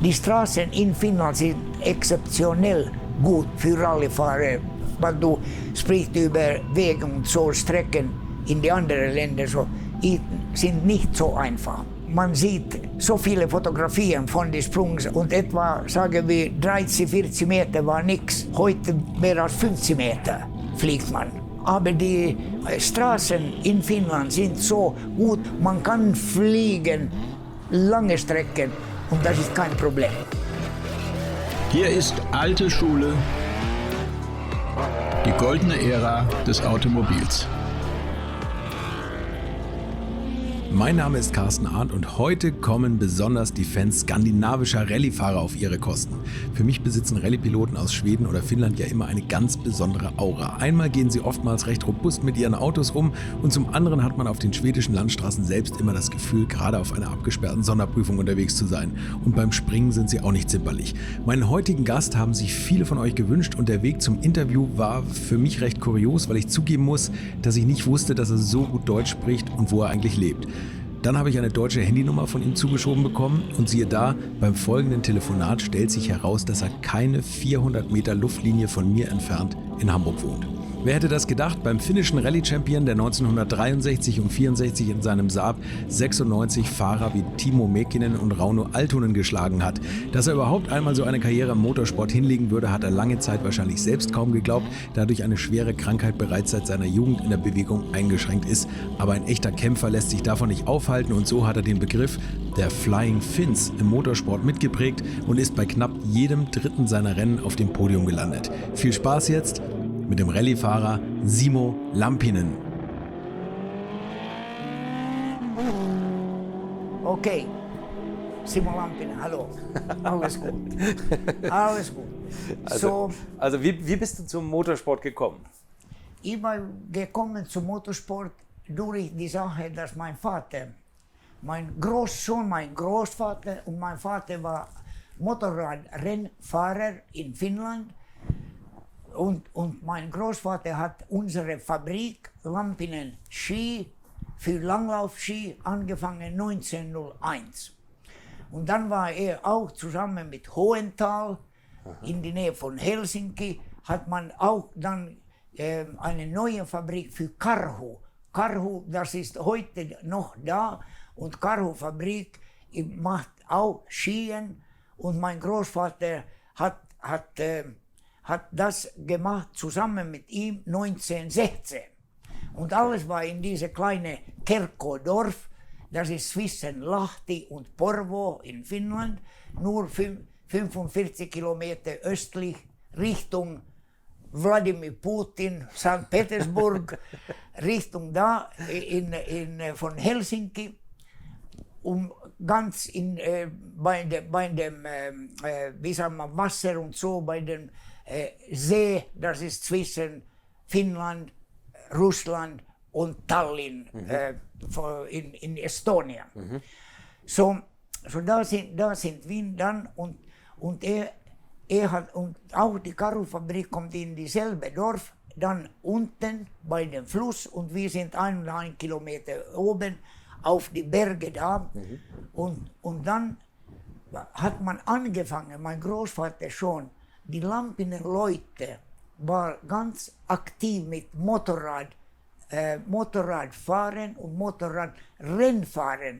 Die Straßen in Finnland sind exceptionell gut für Rallyfahrer. Weil du sprichst über Wege und so Strecken in die anderen Länder so, sind nicht so einfach. Man sieht so viele Fotografien von den Sprüngen und etwa, sagen wir, 30, 40 Meter war nichts. Heute mehr als 50 Meter fliegt man. Aber die Straßen in Finnland sind so gut, man kann fliegen lange Strecken und das ist kein Problem. Hier ist alte Schule, die goldene Ära des Automobils. Mein Name ist Carsten Arndt und heute kommen besonders die Fans skandinavischer Rallyefahrer auf ihre Kosten. Für mich besitzen Rallypiloten aus Schweden oder Finnland ja immer eine ganz besondere Aura. Einmal gehen sie oftmals recht robust mit ihren Autos um und zum anderen hat man auf den schwedischen Landstraßen selbst immer das Gefühl, gerade auf einer abgesperrten Sonderprüfung unterwegs zu sein. Und beim Springen sind sie auch nicht zimperlich. Meinen heutigen Gast haben sich viele von euch gewünscht und der Weg zum Interview war für mich recht kurios, weil ich zugeben muss, dass ich nicht wusste, dass er so gut Deutsch spricht und wo er eigentlich lebt. Dann habe ich eine deutsche Handynummer von ihm zugeschoben bekommen und siehe da, beim folgenden Telefonat stellt sich heraus, dass er keine 400 Meter Luftlinie von mir entfernt in Hamburg wohnt. Wer hätte das gedacht, beim finnischen Rallye-Champion, der 1963 und 64 in seinem Saab 96 Fahrer wie Timo Mäkinen und Rauno Altonen geschlagen hat. Dass er überhaupt einmal so eine Karriere im Motorsport hinlegen würde, hat er lange Zeit wahrscheinlich selbst kaum geglaubt, da durch eine schwere Krankheit bereits seit seiner Jugend in der Bewegung eingeschränkt ist. Aber ein echter Kämpfer lässt sich davon nicht aufhalten und so hat er den Begriff der Flying Finns im Motorsport mitgeprägt und ist bei knapp jedem dritten seiner Rennen auf dem Podium gelandet. Viel Spaß jetzt mit dem Rallyefahrer Simo Lampinen. Okay, Simo Lampinen, hallo. Alles gut. Alles gut. Also wie bist du zum Motorsport gekommen? Ich war gekommen zum Motorsport durch die Sache, dass mein Vater, mein Großsohn, mein Großvater und mein Vater war Motorradrennfahrer in Finnland. Und mein Großvater hat unsere Fabrik Lampinen Ski für Langlaufski angefangen 1901. Und dann war er auch zusammen mit Hohenthal in der Nähe von Helsinki, hat man auch dann eine neue Fabrik für Karhu. Karhu, das ist heute noch da und Karhu-Fabrik macht auch Skien und mein Großvater hat das gemacht zusammen mit ihm 1916. Und alles war in diesem kleinen Kerkkodorf, das ist zwischen Lahti und Porvoo in Finnland, nur 45 Kilometer östlich Richtung Wladimir Putin, St. Petersburg, Richtung da von Helsinki. Ganz bei dem wie sagt man, Wasser und so, bei dem See, das ist zwischen Finnland, Russland und Tallinn in Estonien. So da sind wir dann und er hat, und auch die Karufabrik kommt in dieselbe Dorf, dann unten bei dem Fluss und wir sind 1 Kilometer oben auf die Berge da und dann hat man angefangen, mein Großvater schon, die Lampinen Leute war ganz aktiv mit Motorradfahren und Motorradrennfahren.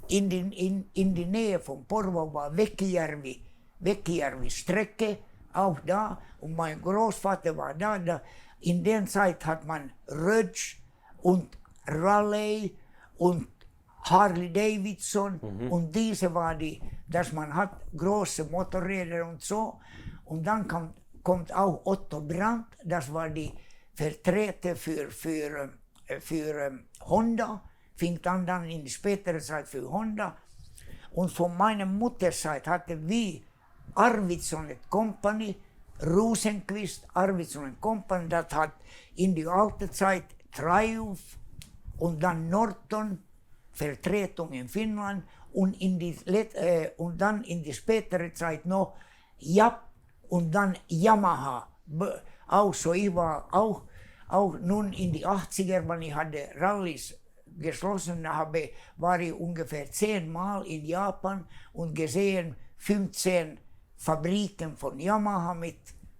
In die Nähe von Porvoo war Väkkijärvi Strecke, auch da, und mein Großvater war da. In der Zeit hat man Rödge und Raleigh und Harley Davidson und diese war dass man hat große Motorräder und so. Und dann kommt auch Otto Brandt, das war die Vertreter für Honda, fing dann in die spätere Zeit für Honda. Und von meiner Mutterzeit hatte wir Arvidsson Company, Rosenqvist, Arvidsson Company, das hat in die alte Zeit Triumph und dann Norton, Vertretung in Finnland und dann in die spätere Zeit noch Japp und dann Yamaha. Auch so, ich war auch nun in die 80er, wenn ich hatte Rallys geschlossen, habe, war ich ungefähr 10 Mal in Japan und gesehen 15 Fabriken von Yamaha mit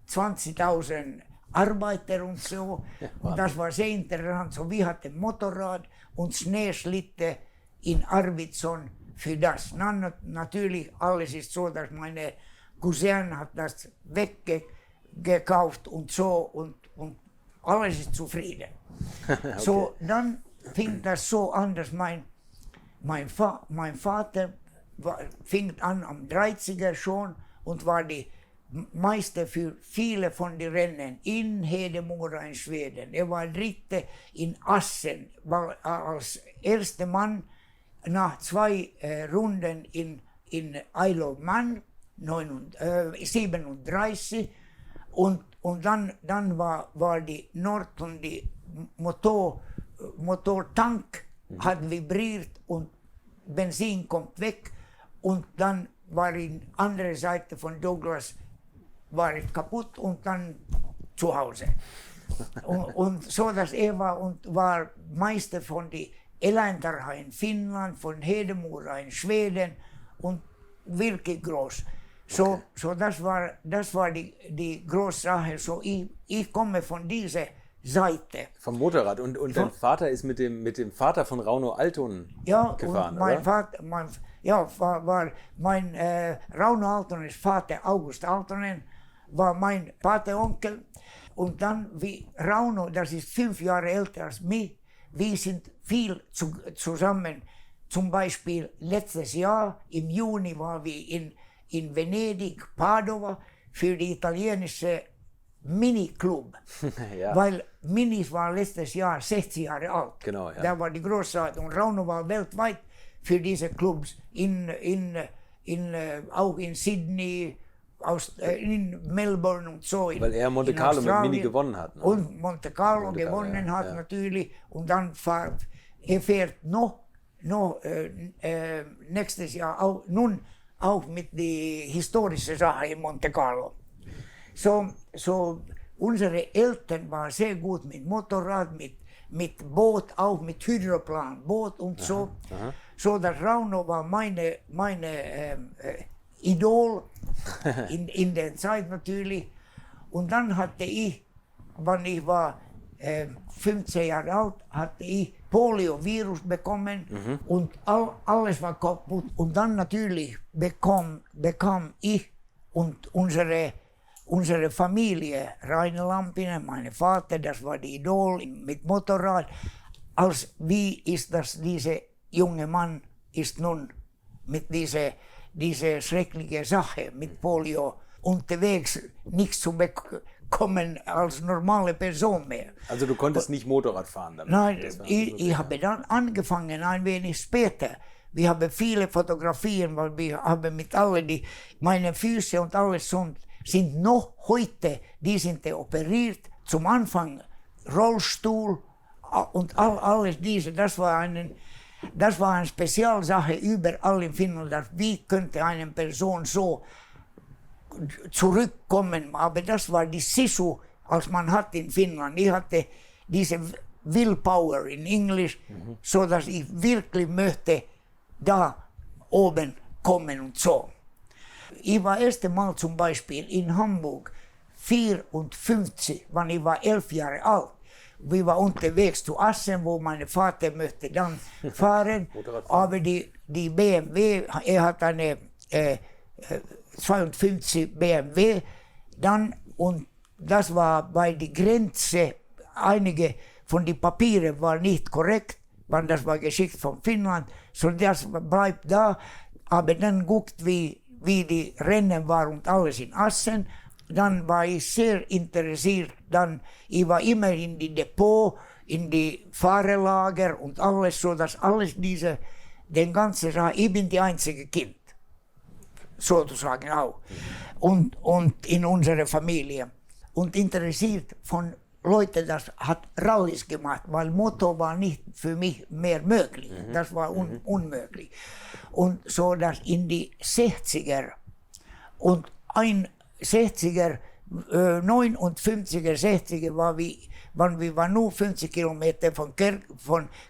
20.000 Arbeiter und so. Und das war sehr interessant. So, wir hatten Motorrad und Schneeschlitte in Arvidsson für das. Dann natürlich, alles ist so, dass meine Cousin hat das weggekauft und so und alles ist zufrieden. Okay. So, dann fing das so an, dass mein Vater fing an am 30er schon und war die Meister für viele von den Rennen in Hedemora in Schweden. Er war Dritte in Assen, war als erster Mann nach 2 Runden in Isle of Man 37 und dann war die Norton, die Motortank hat vibriert und Benzin kommt weg und dann war die andere Seite von Douglas war kaputt und dann zu Hause. und so, dass er war Meister von die Eläintarha in Finnland, von Hedemora in Schweden und wirklich groß. So, das war die große Sache. So, ich komme von dieser Seite. Vom Motorrad. Und dein Vater ist mit dem Vater von Rauno Altonen gefahren, und mein oder? Vater, Rauno Altonens Vater August Altonen war mein Pateonkel. Und dann, wie Rauno, das ist 5 Jahre älter als mich, wir sind viel zusammen. Zum Beispiel letztes Jahr im Juni waren wir in Venedig, Padova, für die italienische Mini-Club. Ja. Weil Minis war letztes Jahr 60 Jahre alt. Genau, ja. Da war die Großzeit. Und Rauno war weltweit für diese Clubs, auch in Sydney, in Melbourne und so. Weil er Monte Carlo mit Mini gewonnen hat. Ne? Und Monte Carlo gewonnen hat natürlich. Und dann er fährt noch nächstes Jahr auch mit der historischen Sache in Monte Carlo. So unsere Eltern waren sehr gut mit Motorrad, mit Boot, auch mit Hydroplan, Boot und so. Aha. So dass Rauno war meine Idol in der Zeit natürlich. Und dann hatte ich, wenn ich war 15 Jahre alt, hatte ich Poliovirus bekommen und alles war kaputt. Und dann natürlich bekam ich und unsere Familie, Rainer Lampinen, mein Vater, das war die Idol mit Motorrad. Als wie ist das, dieser junge Mann ist nun mit diese schreckliche Sache mit Polio unterwegs nichts zu bekommen als normale Person mehr. Also du konntest nicht Motorrad fahren damit? Nein, ich habe dann angefangen ein wenig später. Wir haben viele Fotografien, weil wir haben mit allen meine Füße und alles sind noch heute, die sind operiert. Zum Anfang Rollstuhl und alles diese, das war eine Spezialsache überall in Finnland, dass wie könnte eine Person so zurückkommen, aber das war die Sisu, als man hat in Finnland. Ich hatte diese Willpower in Englisch, so dass ich wirklich möchte da oben kommen und so. Ich war erste Mal zum Beispiel in Hamburg 54, wenn ich war 11 Jahre alt. Wir waren unterwegs zu Assen, wo mein Vater möchte dann fahren, aber die BMW, er hat eine 52 BMW, dann, und das war bei der Grenze, einige von den Papieren waren nicht korrekt, weil das war geschickt von Finnland, so das bleibt da, aber dann guckt, wie die Rennen waren und alles in Assen. Dann war ich sehr interessiert, ich war immer in die Depot, in die Fahrerlager und alles, so dass alles den ganzen Sache, ich bin die einzige Kind, sozusagen auch, und in unserer Familie. Und interessiert von Leuten, das hat Rallys gemacht, weil Moto war nicht für mich mehr möglich, das war unmöglich. Und so, dass in die 60er und 59er, 60er wann wir waren nur 50 Kilometer von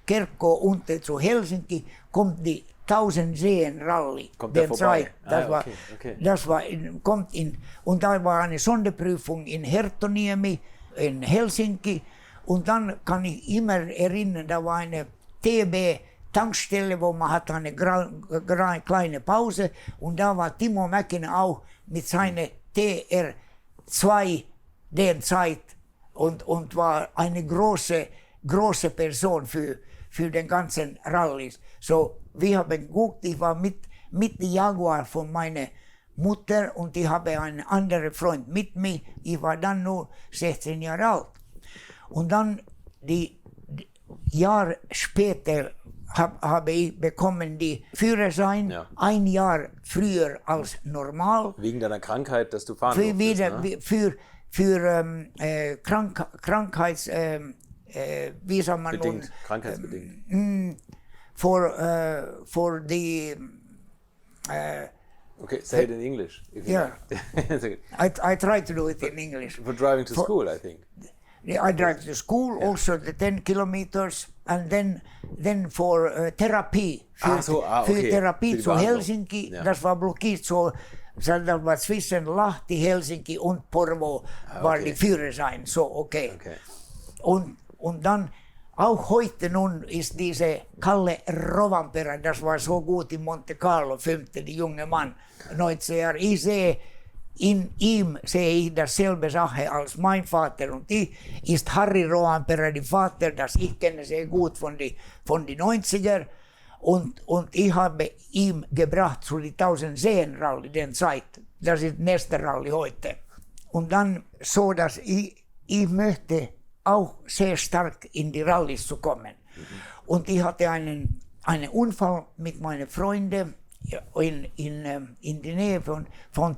Kerkko unten zu Helsinki, kommt die 1000 Seen Rally. Kommt der vorbei? Und da war eine Sonderprüfung in Herttoniemi, in Helsinki. Und dann kann ich immer erinnern, da war eine TB-Tankstelle, wo man hatte eine kleine Pause. Und da war Timo Mäkinen auch mit seiner TR2 der Zeit und war eine große Person für den ganzen Rallys. So, wir haben geguckt, ich war mit der Jaguar von meiner Mutter und ich habe einen anderen Freund mit mir. Ich war dann nur 16 Jahre alt. Und dann, die Jahr später, habe ich bekommen die Führerschein, ein Jahr früher als normal. Wegen deiner Krankheit, dass du fahren durftest, für Krankheits... wie soll man bedingt, nun... krankheitsbedingt. For the... okay, say it in English. Yeah. I try to do it in English. For driving to school, I think. I drive to school, also the 10 kilometers, and then for therapy. Für Therapie zu Helsinki, das war blockiert so das war zwischen Lahti, Helsinki und Porvoo war die Führerschein, so okay. Und dann, auch heute nun ist diese Kalle Rovanperä, das war so gut in Monte Carlo, filmte die junge Mann, 19 Jahre. Ich sehe, in ihm sehe ich dasselbe Sache als mein Vater und ich ist Harry Rovanperä, der Vater, das ich kenne sehr gut von die 90er und ich habe ihm gebracht zu die 1000 Seen Rally, den Zeit, das ist nächste Rally heute. Und dann so, dass ich möchte auch sehr stark in die Rallys zu kommen. Und ich hatte einen Unfall mit meinen Freunden in die Nähe von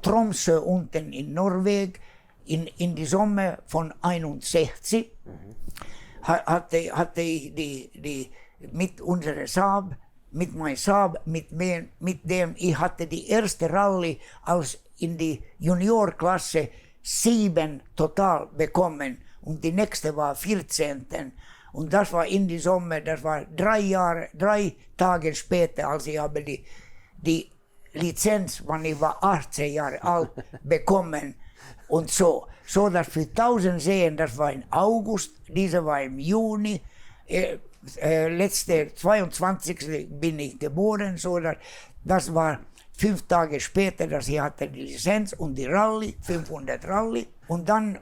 Tromsø unten in Norwegen in die Sommer von 61. Hatte ich die mit unserer Saab, mit meinem Saab, mit dem ich hatte die erste Rallye als in die Juniorklasse 7 total bekommen. Und die nächste war 14. Und das war in die Sommer, das war 3 Tage später, als ich habe die Lizenz, wann ich war 18 Jahre alt, bekommen. Und so dass für 1000 Seen, das war im August, diese war im Juni, letzte 22. bin ich geboren, so dass das war 5 Tage später, dass ich hatte die Lizenz und die Rallye, 500 Rallye. Und dann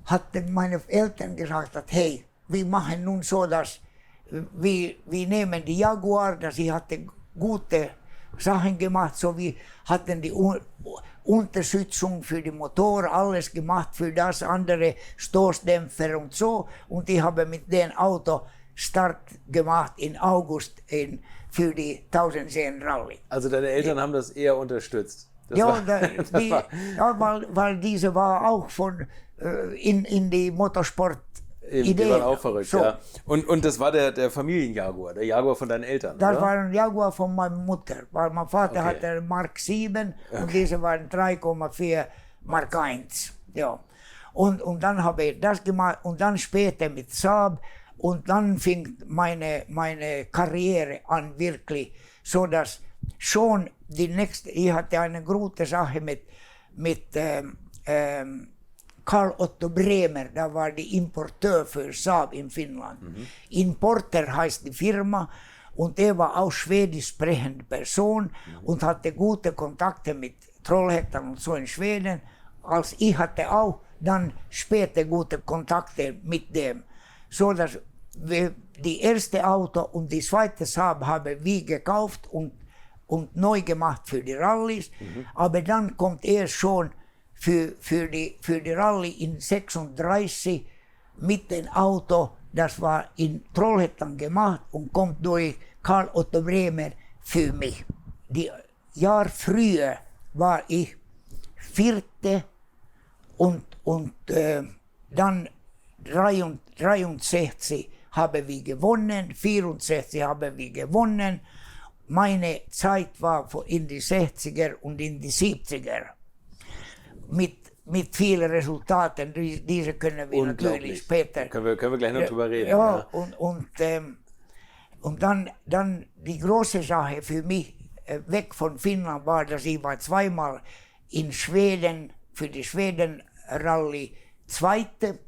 hatten meine Eltern gesagt, dass, hey, wir machen nun so, dass wir nehmen die Jaguar, dass ich hatte gute Sachen gemacht, so wir hatten die Unterstützung für den Motor, alles gemacht für das, andere Stoßdämpfer und so. Und ich habe mit dem Auto Start gemacht in August für die 1000 Seen Rallye. Also deine Eltern haben das eher unterstützt? Weil diese war auch von in die Motorsport Idee. Die waren auch verrückt, so. Ja. Und das war der Familienjaguar, der Jaguar von deinen Eltern, Das oder? war ein Jaguar von meiner Mutter, weil mein Vater hatte einen Mark 7 und diese waren 3,4 Mark 1. Ja. Und dann habe ich das gemacht und dann später mit Saab und dann fing meine Karriere an wirklich, so dass schon die nächste, ich hatte eine gute Sache mit Carl Otto Bremer, da war die Importeur für Saab in Finnland. Importer heißt die Firma und er war auch schwedisch sprechende Person und hatte gute Kontakte mit Trollhättan und so in Schweden. Als ich hatte auch dann später gute Kontakte mit dem. So dass wir die erste Auto und die zweite Saab haben wir gekauft und neu gemacht für die Rallys. Aber dann kommt er schon für die Rallye in 36 mit dem Auto, das war in Trollhättan gemacht und kommt durch Carl Otto Bremer für mich. Die Jahr früher war ich 4. und dann 63 haben wir gewonnen, 64 haben wir gewonnen. Meine Zeit war in die 60er und in die 70er. Mit mit vielen Resultaten, diese können wir natürlich später. Können wir gleich noch drüber reden. Ja, und dann die große Sache für mich weg von Finnland war, dass ich war zweimal in Schweden für die Schweden-Rallye Zweite.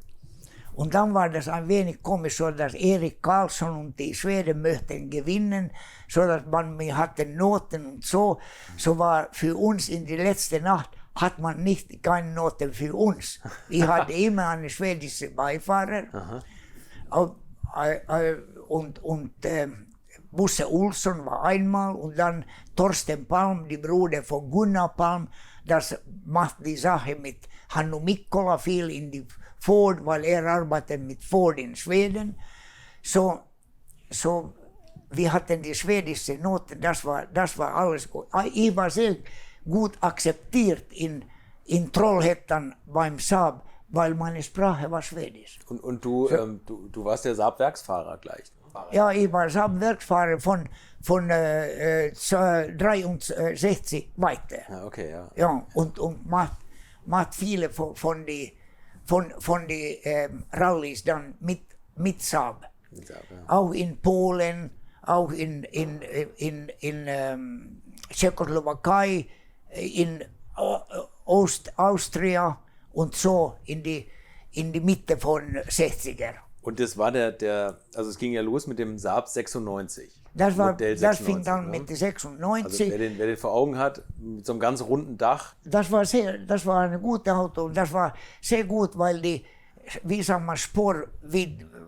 Und dann war das ein wenig komisch, so dass Erik Karlsson und die Schweden möchten gewinnen, so dass wir hatten Noten und so. So war für uns in die letzte Nacht hat man nicht keine Noten für uns. Ich hatte immer einen schwedischen Beifahrer. Und Bosse Olsson war einmal und dann Torsten Palm, die Bruder von Gunnar Palm. Das macht die Sache mit Hannu Mikkola viel in die Ford, weil arbeitet mit Ford in Schweden. So wir hatten die schwedische Noten, das war alles gut. Ich war sehr gut akzeptiert in Trollhättan beim Saab, weil meine Sprache war Schwedisch. Und du warst der Saab-Werksfahrer gleich? Ja, ich war Saab-Werksfahrer von 63 weiter. Ja, okay, ja. Ja, und macht viele von die Rallyes dann mit Saab. Ja. Auch in Polen, auch in Tschechoslowakei, in Austria und so in die Mitte von 60er. Und das war also es ging ja los mit dem Saab 96. Das Modell 96, fing dann ne? mit der 96. Also wer den vor Augen hat, mit so einem ganz runden Dach. Das war ein gutes Auto und das war sehr gut, weil die, wie sagen wir, Spur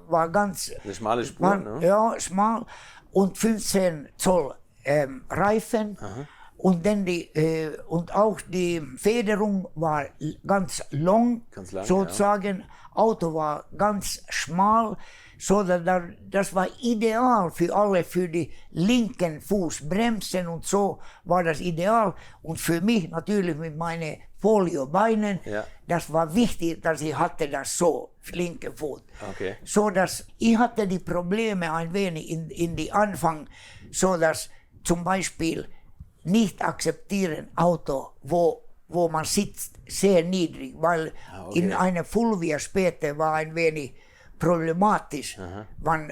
war ganz... Eine schmale Spur, ne? Ja, schmal und 15 Zoll Reifen. Aha. Und dann und auch die Federung war ganz lang sozusagen. Ja. Auto war ganz schmal, so das war ideal für alle, für die linken Fußbremsen und so war das ideal. Und für mich natürlich mit meinen Foliobeinen, ja. Das war wichtig, dass ich hatte das so, linke Fuß. Okay. So dass ich hatte die Probleme ein wenig in die Anfang, so dass zum Beispiel nicht akzeptieren Auto, wo man sitzt sehr niedrig, weil in einer Fulvia später war ein wenig problematisch, wann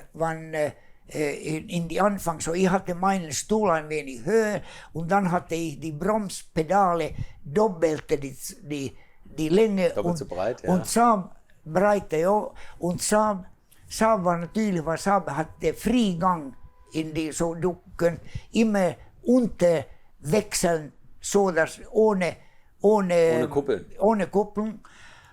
in die Anfang so, ich hatte meinen Stuhl ein wenig höher und dann hatte ich die Bromspedale doppelte die Länge doppelt so breit, ja. Und Saab Breite, ja, und Saab war natürlich, was Saab hatte Freigang in die, so du könnt immer unterwechseln, so dass ohne Kuppeln. Ohne Kuppeln.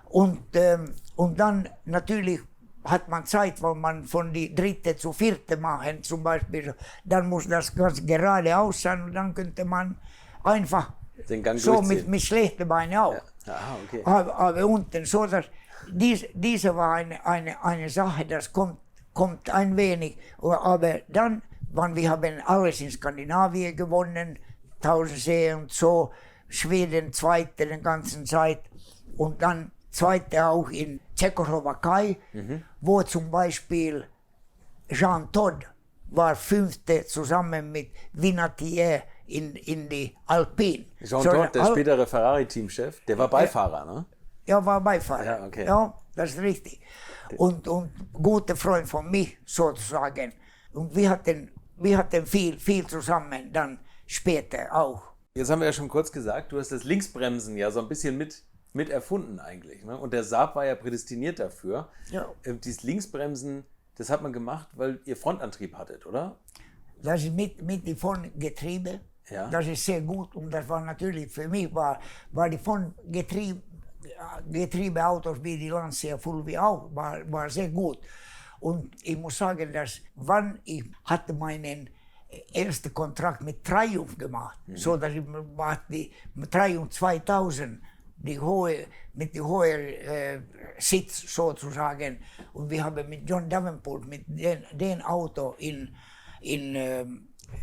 Und dann natürlich hat man Zeit, weil man von die dritte zu vierte machen zum Beispiel, dann muss das ganz geradeaus sein und dann könnte man einfach den Gang so durchziehen. mit schlechten Beinen auch. Ja. Aha, okay. Aber unten so, dass diese war eine Sache, das kommt ein wenig, aber dann, wir haben alles in Skandinavien gewonnen, 1000 See und so, Schweden Zweite die ganze Zeit und dann Zweite auch in Tschechoslowakei, wo zum Beispiel Jean Todt war Fünfte zusammen mit Vinatier in die Alpine. Jean Todt, der spätere Ferrari-Teamchef, der war Beifahrer, ne? Ja, war Beifahrer. Ja, okay. Ja, das ist richtig. Und guter Freund von mir sozusagen. Und wir hatten viel zusammen dann später auch. Jetzt haben wir ja schon kurz gesagt, du hast das Linksbremsen ja so ein bisschen mit erfunden eigentlich. Ne? Und der Saab war ja prädestiniert dafür. Ja. Dieses Linksbremsen, das hat man gemacht, weil ihr Frontantrieb hattet, oder? Das ist mit dem Frontgetriebe. Ja. Das ist sehr gut und das war natürlich für mich, war die Getriebeautos wie die Lancia Fulvia auch, war sehr gut. Und ich muss sagen, dass wann ich hatte meinen ersten Kontrakt mit Triumph gemacht, so dass ich die Triumph 2000 mit dem hohen Sitz sozusagen. Und wir haben mit John Davenport, mit dem Auto in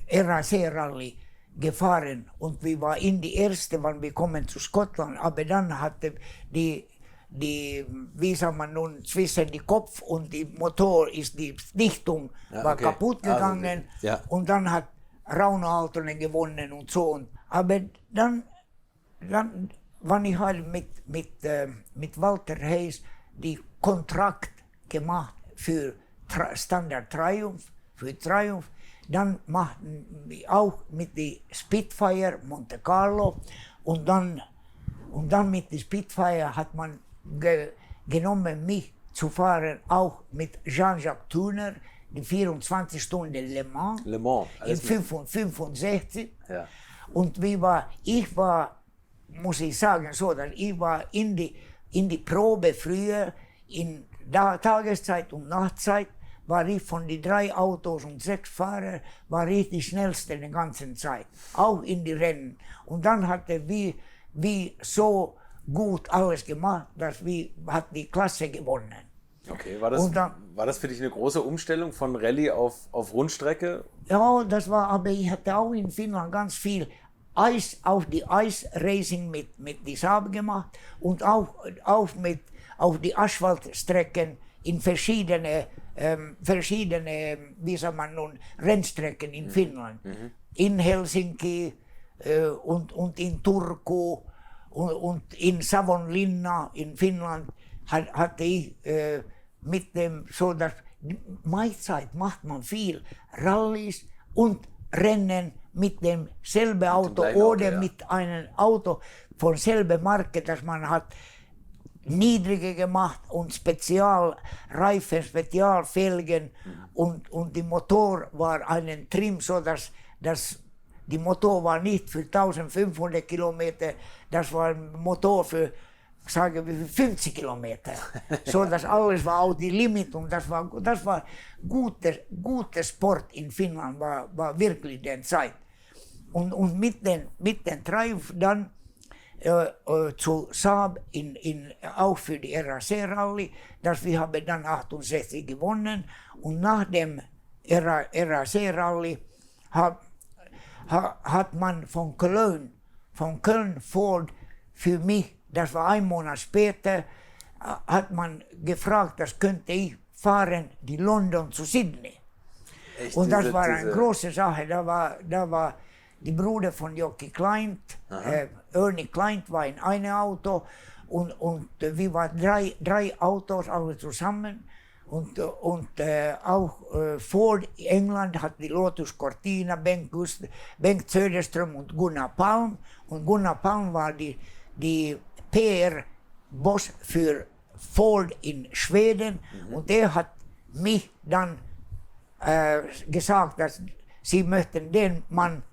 RAC-Rallye gefahren. Und wir waren in die erste, wann wir kommen zu Schottland. Aber dann hatte die wie sagt man nun, zwischen die Kopf und die Motor ist die Dichtung war kaputt gegangen. Also, ja. Und dann hat Rauno Aaltonen gewonnen und so. Aber dann wann ich halt mit Walter Hayes die Kontrakt gemacht für Standard Triumph, für Triumph, dann machten wir auch mit die Spitfire Monte Carlo und dann mit der Spitfire hat man genommen, mich zu fahren, auch mit Jean-Jacques Thuner, die 24 Stunden Le Mans, in 65. Ja. Und ich war, muss ich sagen, so, dass ich war in die Probe früher, in Tageszeit und Nachtzeit, war ich von den 3 Autos und 6 Fahrern, war ich die schnellste in der ganzen Zeit, auch in die Rennen. Und dann hatte wir so gut alles gemacht, dass wir hat die Klasse gewonnen. Okay, war das für dich eine große Umstellung von Rallye auf Rundstrecke? Ja, das war, aber ich hatte auch in Finnland ganz viel auf die Eisracing mit die Saab gemacht und auch auf die Asphaltstrecken in verschiedene, wie sagt man nun, Rennstrecken in Finnland. In Helsinki und in Turku und in Savonlinna in Finnland hatte ich mit dem, so dass Maizeit macht man viel Rallyes und Rennen mit dem selben Auto oder mit einem Auto von selber Marke, dass man hat niedrige gemacht und Spezialreifen, Spezialfelgen und die Motor war einen Trim, so dass die Motor war nicht für 1500 Kilometer, das war ein Motor für, sagen wir, 50 Kilometer. So dass alles war auch die Limit und das war guter Sport in Finnland, war wirklich die Zeit. Und mit den Triumph dann zu Saab auch für die RAC-Rallye, dass wir haben dann 68 gewonnen und nach dem RAC-Rallye hat man von Köln Ford für mich, das war ein Monat später, hat man gefragt, das könnte ich fahren, die London zu Sydney. Echt, und das war eine große Sache, da war die Bruder von Jockey Kleint, Ernie Kleint war in einem Auto und wir waren drei Autos alle zusammen und auch Ford England hat die Lotus Cortina, Bengt Söderström und Gunnar Palm und Gunnar Palm war die PR-Boss für Ford in Schweden und der hat mich dann gesagt, dass sie möchten den Mann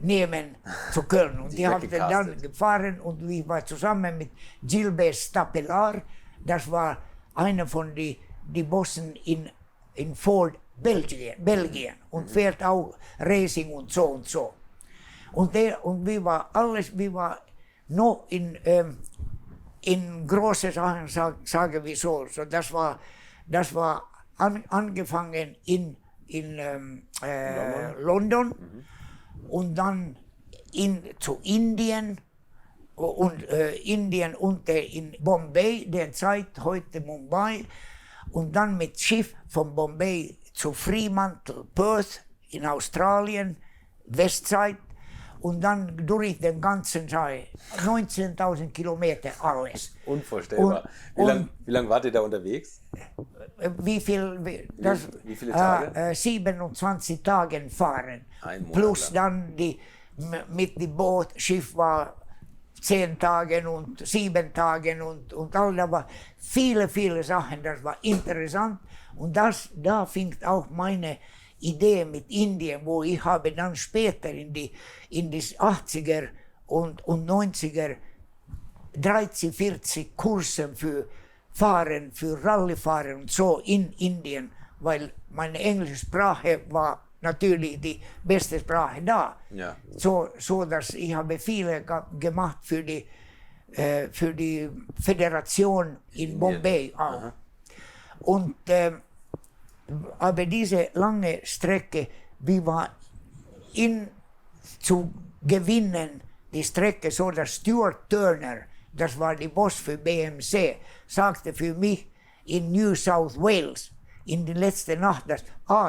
nehmen zu Köln. Und die haben dann gefahren und ich war zusammen mit Gilbert Stapelar, das war einer von die Bossen in Ford Belgien und fährt auch Racing und so und so. Und wir war noch in große Sachen, sagen wir so. So das war angefangen in London und dann zu Indien und Indien und in Bombay, der Zeit heute Mumbai und dann mit Schiff von Bombay zu Fremantle, Perth in Australien, Westside und dann durch den ganzen Zeit 19.000 Kilometer alles. Unvorstellbar. Wie lang wart ihr da unterwegs? Wie viele Tage? 27 Tage fahren. Plus dann mit dem Boot, Schiff war 10 Tage und 7 Tage und all, da war viele Sachen, das war interessant. Und da fing auch meine Idee mit Indien, wo ich habe dann später in die 80er und 90er 30, 40 Kursen für Rallyfahren und so in Indien, weil meine englische Sprache war natürlich die beste Sprache da. Ja. So dass ich habe viele gemacht für die Föderation in Bombay auch. Aha. Und aber diese lange Strecke, wie war zu gewinnen, die Strecke, so dass Stuart Turner, das war die Boss für BMC, sagte für mich in New South Wales in die letzte Nacht, dass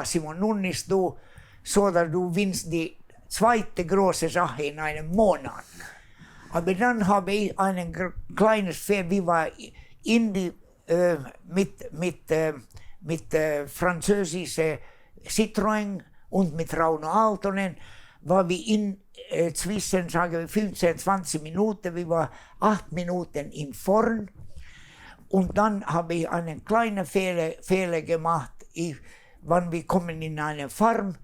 Simon, nun ist du so, dass du winnst die zweite große Sache in einem Monat. Aber dann habe ich ein kleines Pferd, wie war in die, mit französischen Citroën und mit Rauno Altonen, war wir zwischen, sagen wir, 15, 20 Minuten, wir waren 8 Minuten in vorn. Und dann habe ich einen kleinen Fehler gemacht. Wenn wir kommen in eine Farm,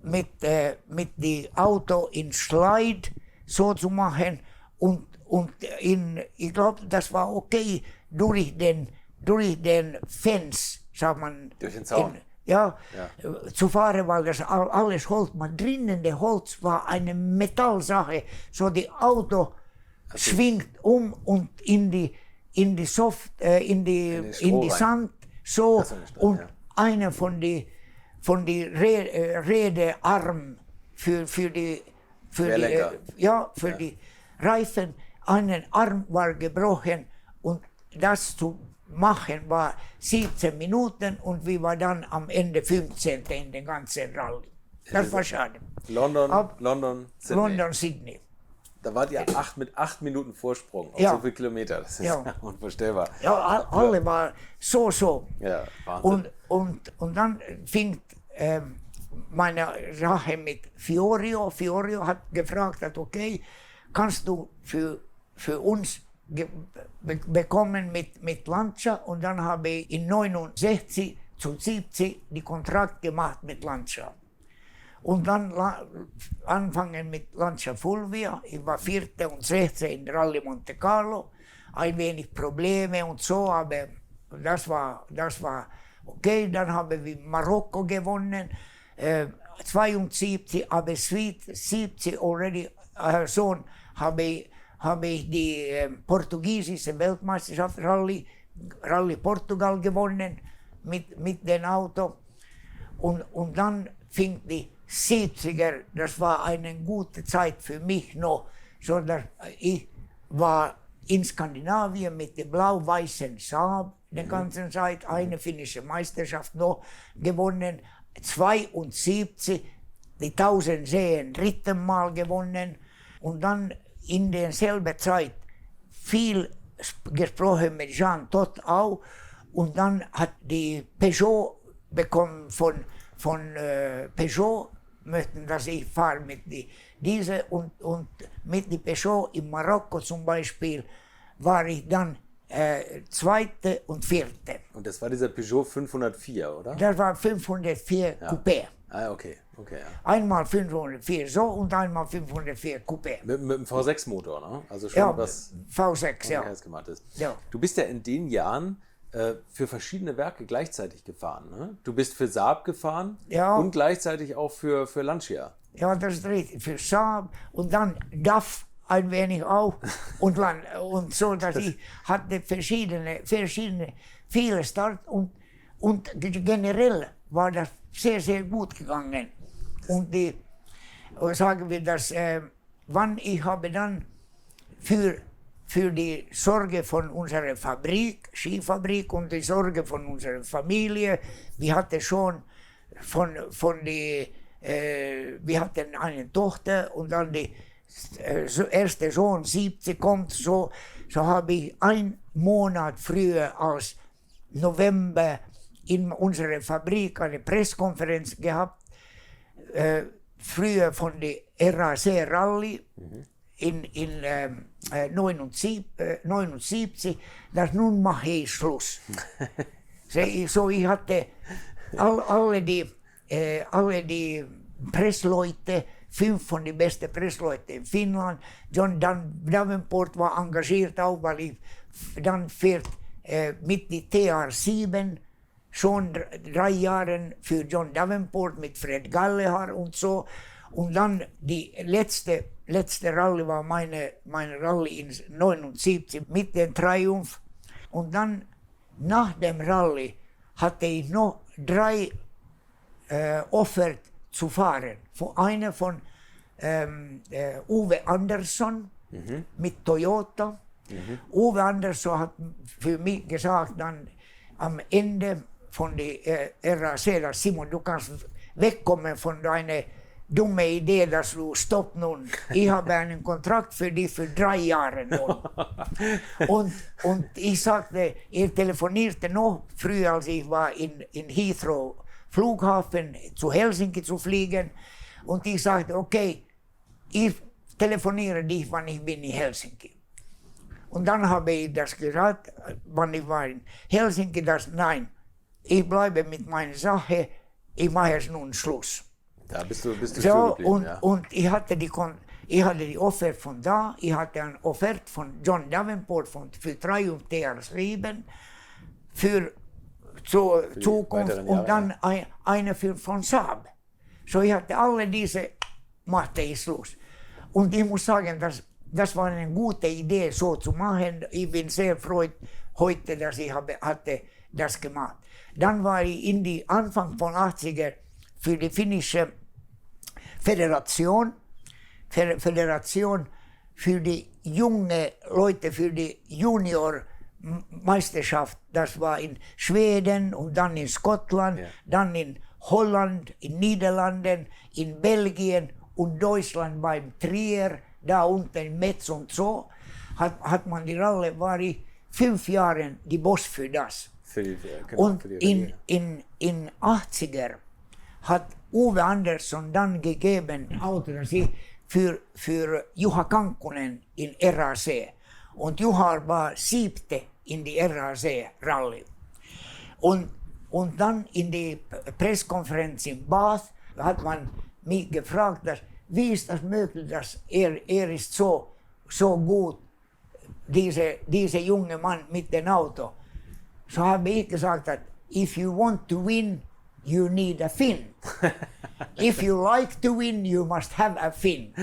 mit dem Auto in Slide so zu machen und ich glaube, das war okay durch den Fence, sagt man. Durch den Zaun. Zu fahren, weil das alles Holz, man drinnen der Holz war eine Metallsache, so die Auto schwingt um und in die Sand so und einer von die Räderarm für die Reifen, einen Arm war gebrochen und das zu machen war 17 Minuten und wir waren dann am Ende 15. in den ganzen Rallye. Das war schade. London, Sydney. Da wart ihr mit 8 Minuten Vorsprung auf so viele Kilometer. Das ist unvorstellbar. Ja, alle waren so. Ja, Wahnsinn. Und dann fing meine Sache mit Fiorio. Fiorio hat gefragt, okay, kannst du für uns bekommen mit Lancia? Und dann habe ich in 69 zu 70 die Kontrakt gemacht mit Lancia. Und dann anfangen mit Lancia Fulvia. Ich war 4. und 16 in Rallye Monte Carlo. Ein wenig Probleme und so, aber das war okay. Dann haben wir Marokko gewonnen. 72, aber 70 already schon habe ich die portugiesische Weltmeisterschaft Rallye Portugal gewonnen mit dem Auto. Und dann fing die 70er, das war eine gute Zeit für mich noch, so dass ich war in Skandinavien mit dem blau-weißen Saab die ganze Zeit, eine finnische Meisterschaft noch gewonnen, 72, die 1000 Seen 3. Mal gewonnen und dann in derselben Zeit viel gesprochen mit Jean Todt auch und dann hat die Peugeot bekommen von Peugeot, möchten, dass ich fahre mit diese und mit die Peugeot in Marokko zum Beispiel war ich dann 2. und 4. Und das war dieser Peugeot 504, oder? Das war 504 Coupé. Ah, okay, ja. Einmal 504 so und einmal 504 Coupé. Mit dem V6-Motor, ne? Also schon was V6, gemacht ist. Ja. Du bist ja in den Jahren für verschiedene Werke gleichzeitig gefahren, ne? Du bist für Saab gefahren und gleichzeitig auch für Lancia. Ja, das ist richtig. Für Saab und dann DAF ein wenig auch und so, dass ich hatte verschiedene viele Start und generell war das sehr, sehr gut gegangen. Und sagen wir das, wann ich habe dann für die Sorge von unserer Fabrik, Skifabrik und die Sorge von unserer Familie, wir hatten schon wir hatten eine Tochter und dann die erste Sohn 70 kommt, so habe ich 1 Monat früher als November in unserer Fabrik eine Pressekonferenz gehabt, früher von der RAC Rallye in 79, dass nun mache ich Schluss. So ich hatte alle die Pressleute, 5 von den besten Pressleuten in Finnland. John Davenport war engagiert auch, weil ich dann fährt mit die TR7 schon 3 Jahren für John Davenport mit Fred Gallagher und so. Und dann die letzte Rallye war meine Rallye in 79 mit dem Triumph. Und dann nach dem Rallye hatte ich noch 3 Offert zu fahren. Eine von Uwe Andersson mit Toyota. Uwe Andersson hat für mich gesagt, dann am Ende von der RAC, Simon, du kannst wegkommen von deiner dumma Idee, dass du stopp nun. Ich habe einen Kontrakt für dich für 3 Jahre nun. Und ich sagte, er telefonierte noch früher, als ich war in Heathrow Flughafen zu Helsinki zu fliegen. Und ich sagte, okay, ich telefoniere dich, wann ich bin in Helsinki. Und dann habe ich das gesagt, wann ich war in Helsinki, nein, ich bleibe mit meiner Sache, ich mache es nun Schluss. Da bist du so, und ich hatte die Offerte von da, ich hatte eine Offerte von John Davenport für Triumph-TR7 für Zukunft und dann eine von Saab. So ich hatte alle diese, machte ich Schluss. Und ich muss sagen, das war eine gute Idee, so zu machen. Ich bin sehr freut heute, dass ich hatte das gemacht. Dann war ich in die Anfang von 80er für die finnische Föderation für die junge Leute, für die Juniormeisterschaft. Das war in Schweden und dann in Schottland, dann in Holland, in Niederlanden, in Belgien und Deutschland beim Trier, da unten in Metz und so, hat man die Ralle, war ich 5 Jahre die Boss für das. Und in 80er hat Uwe Andersson dann gegeben Auto für Juha Kankkunen in RAC. Und Juha war 7. in die RAC-Rally. Und dann in die Presskonferenz in Bath hat man mich gefragt, wie ist das möglich, dass er ist so gut, dieser junge Mann mit dem Auto. So habe ich gesagt, if you want to win, you need a Finn. If you like to win, you must have a Finn.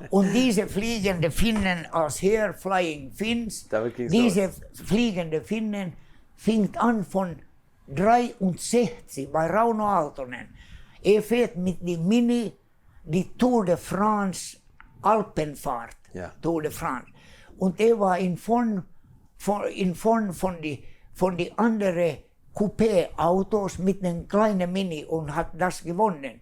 Und diese fliegende Finnen als Air Flying Finns, diese fliegende Finnen fängt an von 63 bei Rauno Aaltonen. Fährt mit dem Mini die Tour de France Alpenfahrt. Ja. Tour de France. Und war in von die anderen Coupé-Autos mit einem kleinen Mini und hat das gewonnen.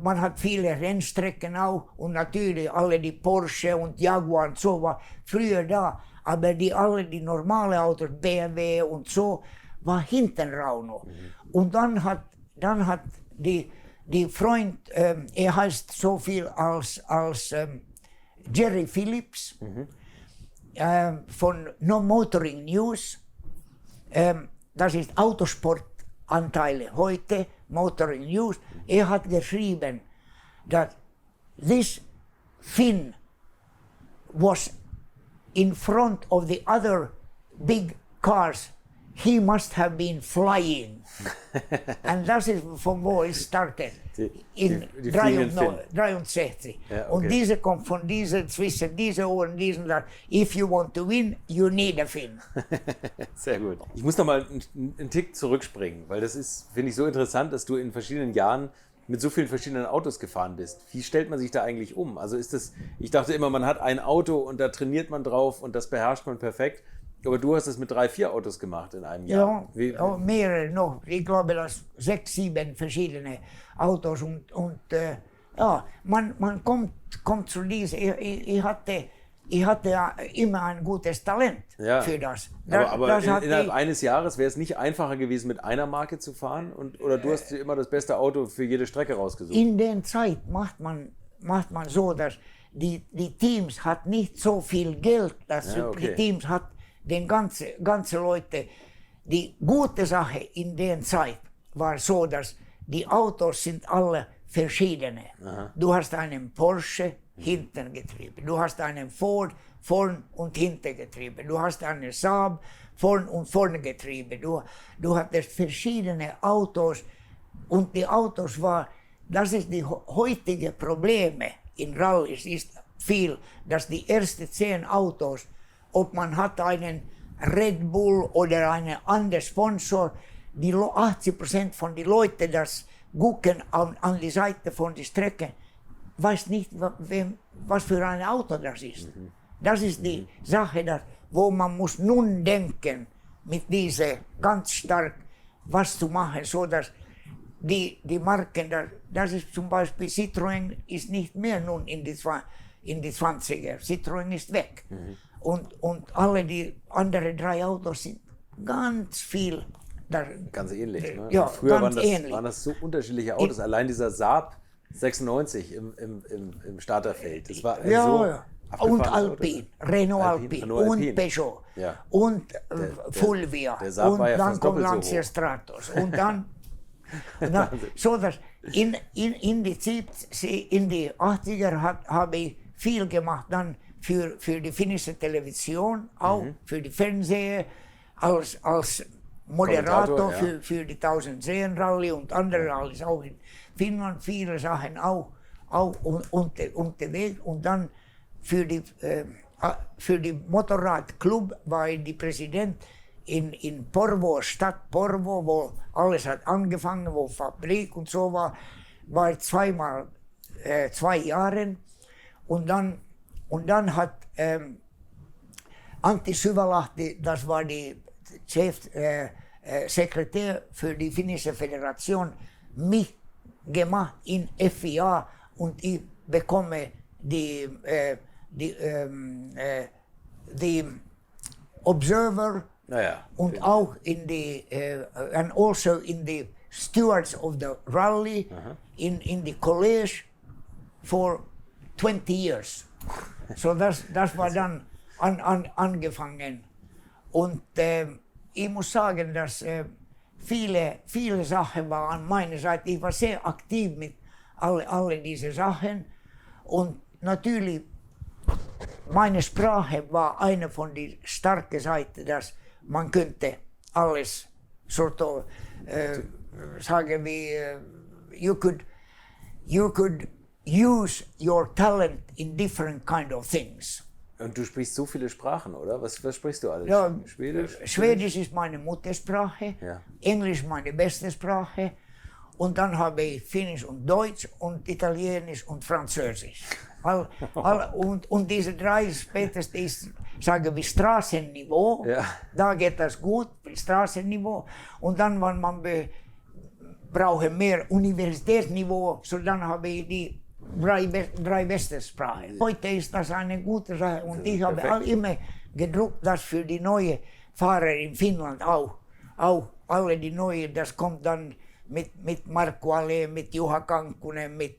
Man hat viele Rennstrecken auch und natürlich alle die Porsche und Jaguar und so war früher da, aber alle die normale Autos, BMW und so, war hinten Rauno. Und dann hat die Freund, heißt so viel als Jerry Phillips, von No Motoring News, das ist Autosportanteile heute, Motoring News, hat geschrieben, that this Finn was in front of the other big cars. He must have been flying. And das ist von wo es startet. In 63. Ja, okay. Und diese kommt von zwischen diese Ohren, diesen da. If you want to win, you need a Finn. Sehr gut. Ich muss noch mal einen Tick zurückspringen, weil das ist, finde ich, so interessant, dass du in verschiedenen Jahren mit so vielen verschiedenen Autos gefahren bist. Wie stellt man sich da eigentlich um? Also ich dachte immer, man hat ein Auto und da trainiert man drauf und das beherrscht man perfekt. Aber du hast es mit 3, 4 Autos gemacht in einem Jahr. Ja, mehrere noch. Ich glaube, das 6, 7 verschiedene Autos. Und man kommt zu diesem. Ich hatte immer ein gutes Talent für das. Aber innerhalb eines Jahres wäre es nicht einfacher gewesen, mit einer Marke zu fahren? Oder du hast dir immer das beste Auto für jede Strecke rausgesucht? In der Zeit macht man so, dass die Teams hat nicht so viel Geld, dass die Teams hat den ganze Leute. Die gute Sache in der Zeit war so, dass die Autos sind alle verschiedene. Aha. Du hast einen Porsche Hintengetriebe, du hast einen Ford Vorn- und Hintergetriebe, du hast einen Saab Vorn- und Vorngetriebe, du hattest verschiedene Autos und die Autos das ist die heutige Probleme in Rallys ist viel, dass die ersten 10 Autos, ob man hat einen Red Bull oder einen anderen Sponsor, die 80% von den Leuten, das gucken an die Seite von der Strecke, weiß nicht, was für ein Auto das ist. Das ist die Sache, wo man muss nun denken, mit dieser ganz stark was zu machen, so dass die Marken, das ist zum Beispiel Citroën ist nicht mehr nun in die 20er. Citroën ist weg. Und alle die anderen 3 Autos sind ganz viel. Ganz ähnlich. Ne? Ja, früher ganz waren das so unterschiedliche Autos. Allein dieser Saab 96 im Starterfeld. Das war Und Alpine, Renault Alpine und Peugeot und Fulvia und dann kommt Lancia Stratos und dann so dass in die 80er habe ich viel gemacht dann für die finnische Television, auch für die Fernseher als Moderator für die 1000 Seen Rallye und andere Rallyes auch in Finnland, viele Sachen auch unterwegs und dann für die Motorradclub war ich die Präsident in Porvoo, Stadt Porvoo, wo alles hat angefangen, wo Fabrik und so war ich 2 Jahre und dann hat Antti Syvälahti, das war die Chefsekretär für die finnische Föderation, mich gemacht in FIA und ich bekomme die Observer und auch in die and also in the stewards of the rally in the college for 20 years. So das war dann angefangen und ich muss sagen, dass viele Sachen waren an meiner Seite. Ich war sehr aktiv mit alle diese Sachen und natürlich meine Sprache war eine von den starken Seiten, dass man könnte alles sagen wie you could use your talent in different kind of things. Und du sprichst so viele Sprachen, oder? Was sprichst du alles? Ja, Schwedisch? Schwedisch ist meine Muttersprache, Englisch meine beste Sprache und dann habe ich Finnisch und Deutsch und Italienisch und Französisch. Und diese 3 spätestens ist, sagen wir, Straßenniveau, da geht das gut, Straßenniveau und dann, wenn man braucht mehr Universitätsniveau, so dann habe ich die 3 beste Sprachen. Heute ist das eine gute Sache und ich habe immer gedruckt, dass für die neuen Fahrer in Finnland auch alle die neuen, das kommt dann mit Markku Alén, mit Juha Kankkunen, mit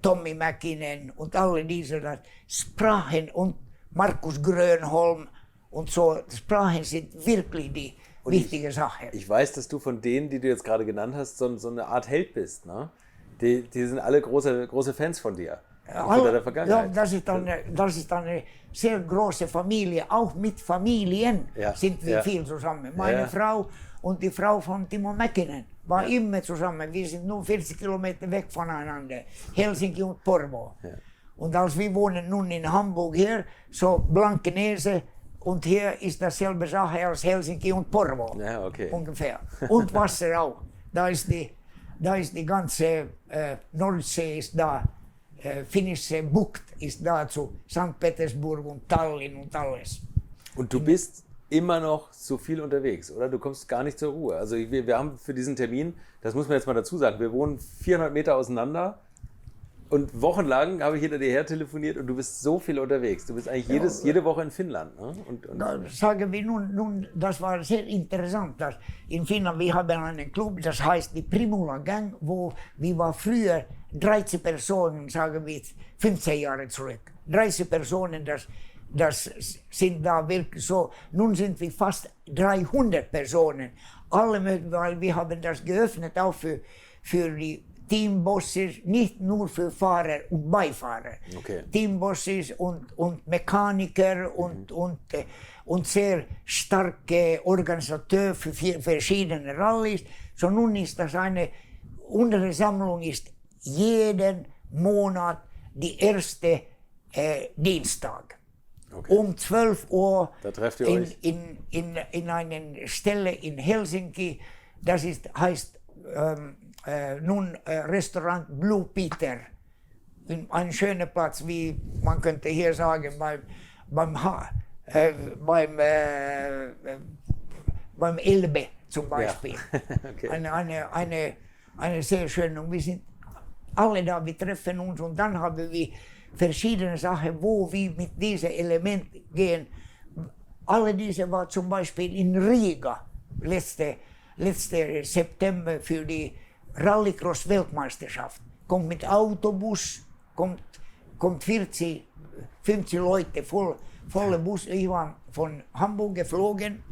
Tommi Mäkinen und alle diese Sprachen und Markus Grönholm und so. Sprachen sind wirklich die wichtige Sache. Ich weiß, dass du von denen, die du jetzt gerade genannt hast, so eine Art Held bist, ne? Die sind alle große Fans von dir. Von deiner Vergangenheit. Ja, das ist eine sehr große Familie. Auch mit Familien sind wir viel zusammen. Meine Frau und die Frau von Timo Mäkinen war immer zusammen. Wir sind nur 40 Kilometer weg voneinander. Helsinki und Porvoo. Ja. Und als wir wohnen nun in Hamburg hier, so Blankenese und hier ist dasselbe Sache als Helsinki und Porvoo. Ja, okay. Ungefähr. Und Wasser auch. Da ist die ganze Nordsee ist da. Finnische Bucht ist da zu St. Petersburg und Tallinn und alles. Und du bist immer noch so viel unterwegs, oder? Du kommst gar nicht zur Ruhe. Also wir haben für diesen Termin, das muss man jetzt mal dazu sagen, wir wohnen 400 Meter auseinander und wochenlang habe ich hinter dir her telefoniert und du bist so viel unterwegs. Du bist eigentlich jede Woche in Finnland. Ne? Sagen wir nun, das war sehr interessant, dass in Finnland wir haben einen Club, das heißt die Primula Gang, wo wir waren früher 13 Personen, sagen wir 15 Jahre zurück. 13 Personen, das sind da wirklich so. Nun sind wir fast 300 Personen. Alle möglichen, weil wir haben das geöffnet auch für die Teambosses, nicht nur für Fahrer und Beifahrer. Okay. Teambosses und Mechaniker und sehr starke Organisateur für verschiedene Rallyes. So nun ist das unsere Sammlung ist jeden Monat die erste Dienstag. Okay. 12 Uhr in einer Stelle in Helsinki, das heißt nun Restaurant Blue Peter. Ein schöner Platz, wie man könnte hier sagen, beim Elbe zum Beispiel. Ja. Okay. eine sehr schöne. Und wir sind alle da, wir treffen uns und dann haben wir verschiedene Sachen, wo wir mit diesen Elementen gehen. Alle diese war zum Beispiel in Riga letzte September für die Rallycross-Weltmeisterschaft. Kommt mit Autobus, kommt 50 Leute, voller Bus. Ich war von Hamburg geflogen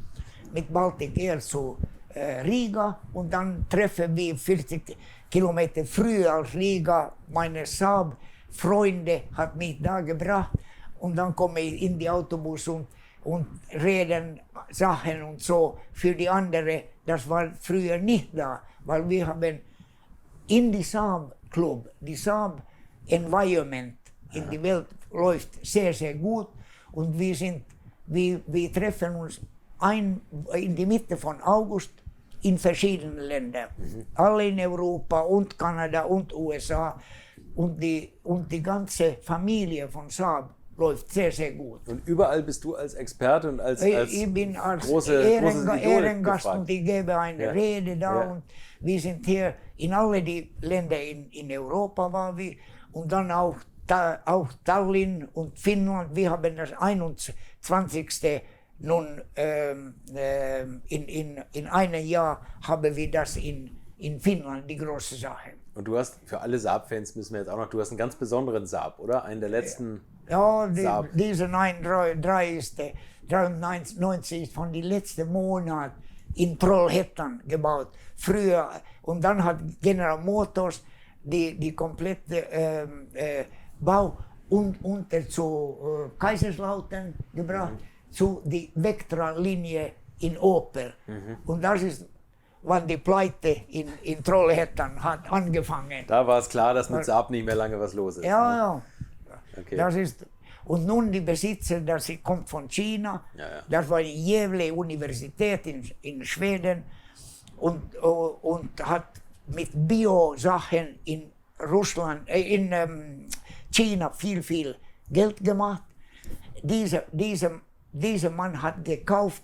mit Baltic Air zu Riga und dann treffen wir 40 Kilometer früher als Riga. Meine Saab-Freunde hat mich da gebracht und dann komme ich in die Autobus und reden Sachen und so für die anderen. Das war früher nicht da, weil wir haben in die Saab Club, die Saab Environment in die Welt läuft sehr, sehr gut und wir treffen uns in die Mitte von August in verschiedenen Ländern. Alle in Europa und Kanada und USA und die ganze Familie von Saab läuft sehr, sehr gut. Und überall bist du als Experte und als ich bin als großes Ehrengast gefragt. und ich gebe eine Rede da und wir sind hier in alle die Länder in Europa waren wir und dann auch Tallinn und Finnland. Wir haben das 21. Nun in einem Jahr haben wir das in Finnland, die große Sache. Und du hast, für alle Saab-Fans müssen wir jetzt auch noch, du hast einen ganz besonderen Saab, oder? Einen der letzten Ja, Saab. Diese 93 ist von den letzten Monaten in Trollhättan gebaut. Früher, und dann hat General Motors die komplette Bau unter zu Kaiserslautern gebracht, zu die Vectra-Linie in Opel. Und das ist, wann die Pleite in Trollhättan hat angefangen. Da war es klar, dass mit Saab nicht mehr lange was los ist. Ja, ja. Okay. Das ist, und nun die Besitzer, das kommt von China, das war die Gävle Universität in Schweden und hat mit Bio-Sachen in Russland, in China viel Geld gemacht. Dieser Mann hat gekauft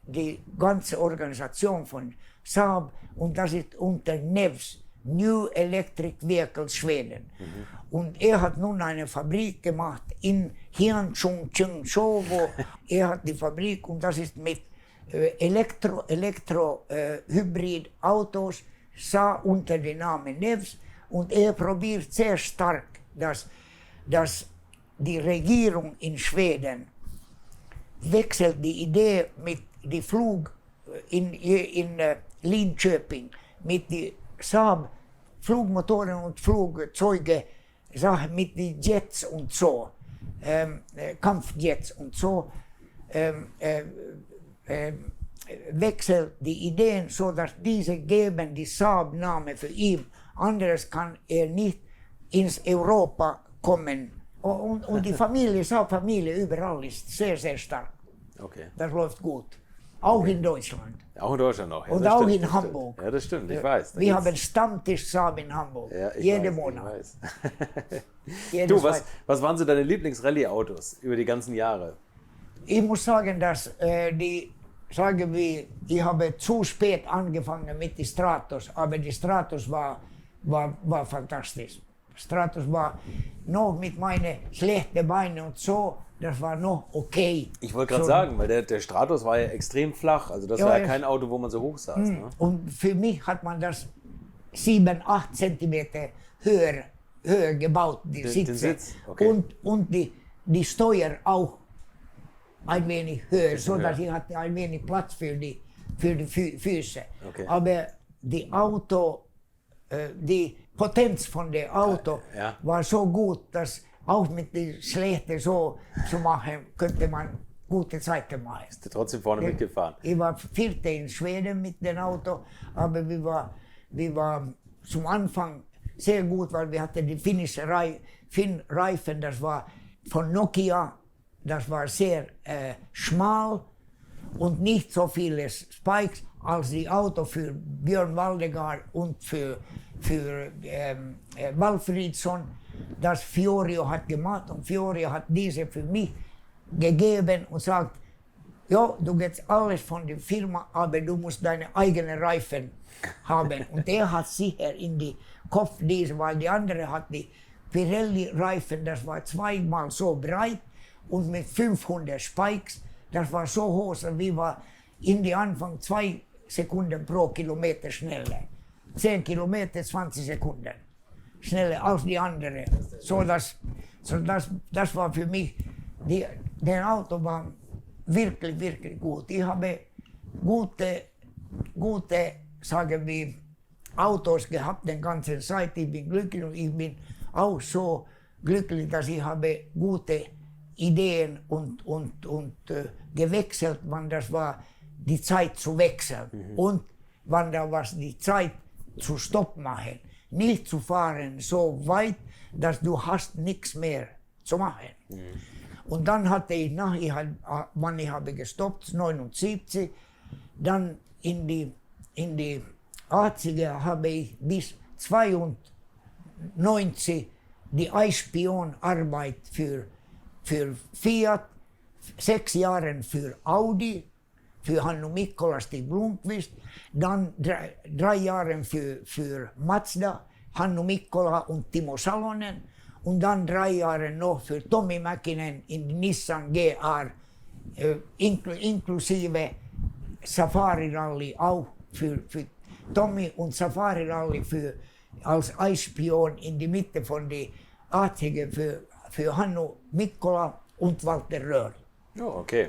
die ganze Organisation von Saab und das ist unter NEVS, New Electric Vehicles Schweden. Und er hat nun eine Fabrik gemacht in Hyangchung-Chungsho, wo er hat die Fabrik und das ist mit Elektro-Hybrid-Autos, unter dem Namen NEVS. Und er probiert sehr stark, dass die Regierung in Schweden wechselt die Idee mit dem Flug in Linköping, mit den Saab Flugmotoren und Flugzeuge, Sachen mit den Jets und so, Kampfjets und so, wechselt die Ideen, so dass diese geben die Saab-Name für ihn. Anderes kann er nicht ins Europa kommen. Und die Familie, Saab-Familie überall ist sehr, sehr stark. Okay. Das läuft gut. Auch in Deutschland. Auch in Deutschland noch. Ja, Und das auch stimmt, in das Hamburg. Stimmt. Ja, das stimmt, ich weiß. Wir haben Stammtisch Saab in Hamburg. Ja, jeden weiß, Monat. Ich weiß. Jedes Du, Mal. was waren so deine Lieblings-Rallye-Autos über die ganzen Jahre? Ich muss sagen, dass ich habe zu spät angefangen mit den Stratos, aber die Stratos war fantastisch. Stratos war noch mit meinen schlechten Beinen und so, das war noch okay. Ich wollte gerade So, sagen, weil der Stratos war ja extrem flach. Also das Ja, war ja ja. kein Auto, wo man so hoch saß. Ne? Und für mich hat man das 7-8 Zentimeter höher gebaut, die Den Sitze. Sitz, okay. Und die Steuer auch ein wenig höher, so dass höher. ich hatte ein wenig Platz für die Füße. Okay. Aber die Potenz von dem Auto Ja. war so gut, dass auch mit den Schlechten so zu machen, könnte man gute Zeiten machen. Bist du trotzdem vorne mitgefahren? Ich war Vierte in Schweden mit dem Auto, aber wir waren zum Anfang sehr gut, weil wir hatten die finnische Reifen, das war von Nokia, das war sehr schmal und nicht so viele Spikes als die Auto für Björn Waldegard und für Walfridsson, das Fiorio hat gemacht und Fiorio hat diese für mich gegeben und sagt, ja, du gehst alles von der Firma, aber du musst deine eigenen Reifen haben. Und er hat sicher in die Kopf diese, weil die andere hat die Pirelli-Reifen, das war 2-mal so breit und mit 500 Spikes, das war so hoch, wie war in die Anfang 2 Sekunden pro Kilometer schneller. 10 Kilometer, 20 Sekunden schneller als die andere. Das war für mich, der Auto war wirklich, wirklich gut. Ich habe gute, sagen wir, Autos gehabt den ganzen Zeit. Ich bin glücklich und ich bin auch so glücklich, dass ich habe gute Ideen und gewechselt, wann das war die Zeit zu wechseln und wann da war die Zeit zu Stopp machen. Nicht zu fahren so weit, dass du hast nichts mehr zu machen. Und dann hatte ich wann ich habe gestoppt, 79, dann in die 80er habe ich bis 92 die Eichspionarbeit für Fiat, 6 Jahre für Audi, für Hannu Mikkola, Stig Blomqvist, dann 3 Jahre für Mazda, Hannu Mikkola und Timo Salonen und dann 3 Jahre noch für Tommi Mäkinen in Nissan GR, inklusive Safari Rally auch für Tommi und Safari Rally als Eichspion in die Mitte von die 80er für Hannu Mikkola und Walter Röhrl. Oh, okay.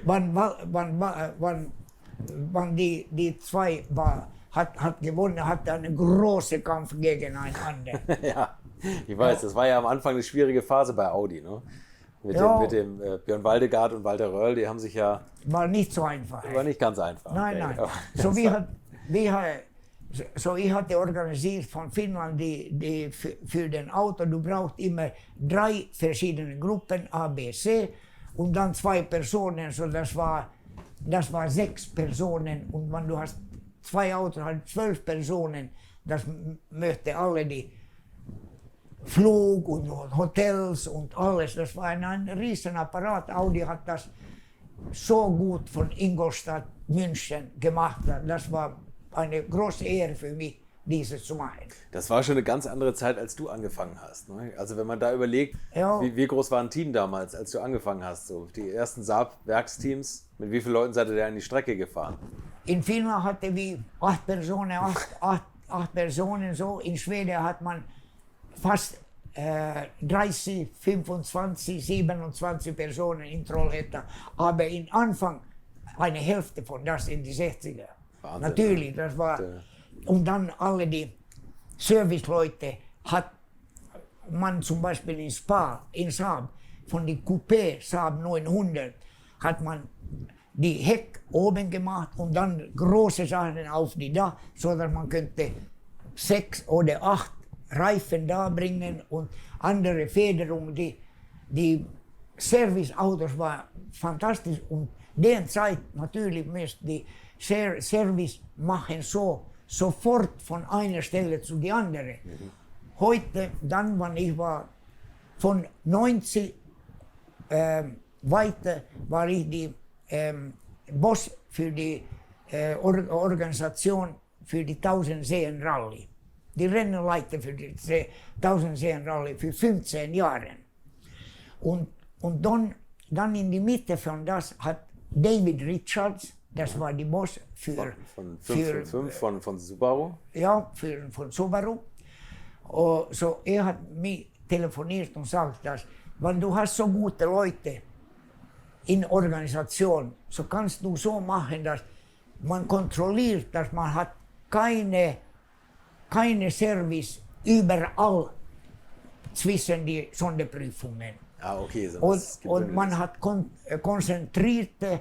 Wann die zwei hat gewonnen, hat einen großen Kampf gegeneinander. Ja, ich weiß, das war ja am Anfang eine schwierige Phase bei Audi, ne? Mit dem Björn Waldegard und Walter Röhrl, die haben sich ja... War nicht so einfach. War nicht ganz einfach. Nein. Ich hatte organisiert von Finnland für den Auto, du brauchst immer 3 verschiedene Gruppen, A, B, C, und dann 2 Personen, so das war 6 Personen, und wenn du hast 2 Autos, halt 12 Personen, das möchte alle die Flug und Hotels und alles, das war ein riesen Apparat. Audi hat das so gut von Ingolstadt, München gemacht, das war eine große Ehre für mich, dieses zu machen. Das war schon eine ganz andere Zeit, als du angefangen hast. Ne? Also wenn man da überlegt, wie groß war ein Team damals, als du angefangen hast? So, die ersten Saab-Werksteams, mit wie vielen Leuten seid ihr da an die Strecke gefahren? In Finnland hatte wir 8 Personen, 8 Personen so. In Schweden hat man fast 30, 25, 27 Personen in Trollhättan. Aber in Anfang eine Hälfte von das in die 60er. Wahnsinn, natürlich, das war... Und dann alle die Serviceleute hat man zum Beispiel in Saab, von die Coupé Saab 900, hat man die Heck oben gemacht und dann große Sachen auf die Dach, so dass man könnte 6 oder 8 Reifen da bringen und andere Federung. Die Serviceautos war fantastisch und den Zeit natürlich müsste die Service machen sofort von einer Stelle zu die andere. Heute, dann, wann ich war von 90 weiter, war ich die Boss für die Organisation für die 1000 Seen Rally. Die Rennleiter für die 1000 Seen Rally für 15 Jahre. Und dann in die Mitte von das hat David Richards, das war die Boss von Subaru? Ja, von Subaru. So, er hat mich telefoniert und sagt, dass wenn du hast so gute Leute in Organisation, so kannst du so machen, dass man kontrolliert, dass man hat keine Service überall zwischen die Sonderprüfungen. Ah, okay. Und man hat konzentrierte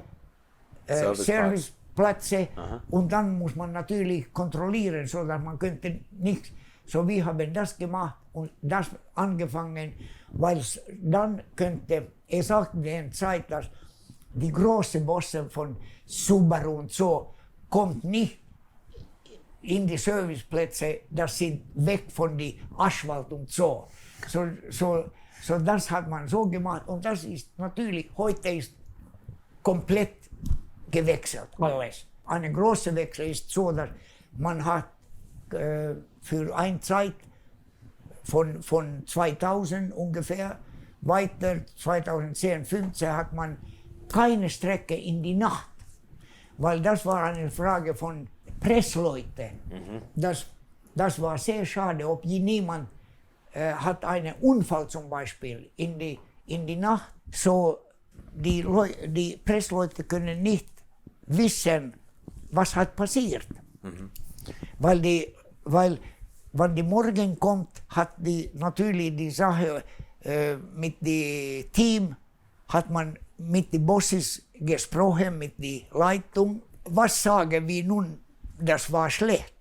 Serviceplätze und dann muss man natürlich kontrollieren, so dass man könnte nicht, so wir haben das gemacht und das angefangen, weil dann könnte, er sagte in der Zeit, dass die großen Bosse von Subaru und so kommt nicht in die Serviceplätze, das sind weg von die Asphalt und so. So das hat man so gemacht und das ist natürlich, heute ist komplett gewechselt, alles. Eine große Wechsel ist so, dass man hat für eine Zeit von 2000 ungefähr weiter, 2010, 2015 hat man keine Strecke in die Nacht, weil das war eine Frage von Pressleuten. Das war sehr schade, ob jemand hat einen Unfall zum Beispiel in die Nacht, so die Pressleute können nicht wissen, was hat passiert. Weil wenn die Morgen kommt, hat die natürlich die Sache mit dem Team, hat man mit den Bosses gesprochen, mit der Leitung. Was sagen wir nun, das war schlecht.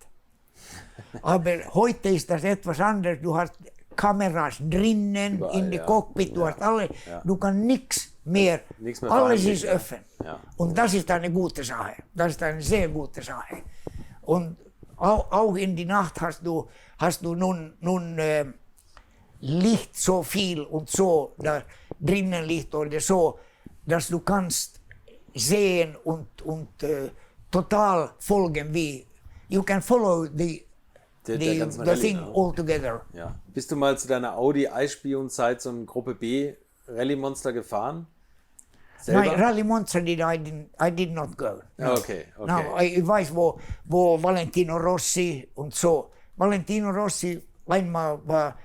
Aber heute ist das etwas anderes. Du hast Kameras drinnen, überall, in der Cockpit, du hast alle, du kannst nichts mehr alles ist offen. Ja. Und das ist eine gute Sache. Das ist eine sehr gute Sache. Und auch in die Nacht hast du nun Licht so viel und so, da drinnen Licht oder so, dass du kannst sehen und total folgen, wie you can follow the thing all together. Ja. Bist du mal zu deiner Audi Eisspion-Zeit so ein Gruppe B Rallye Monster gefahren? Selber? Nein, Rallye Monster I did not go. No. Okay. No, ich weiß, wo Valentino Rossi und so. Valentino Rossi einmal war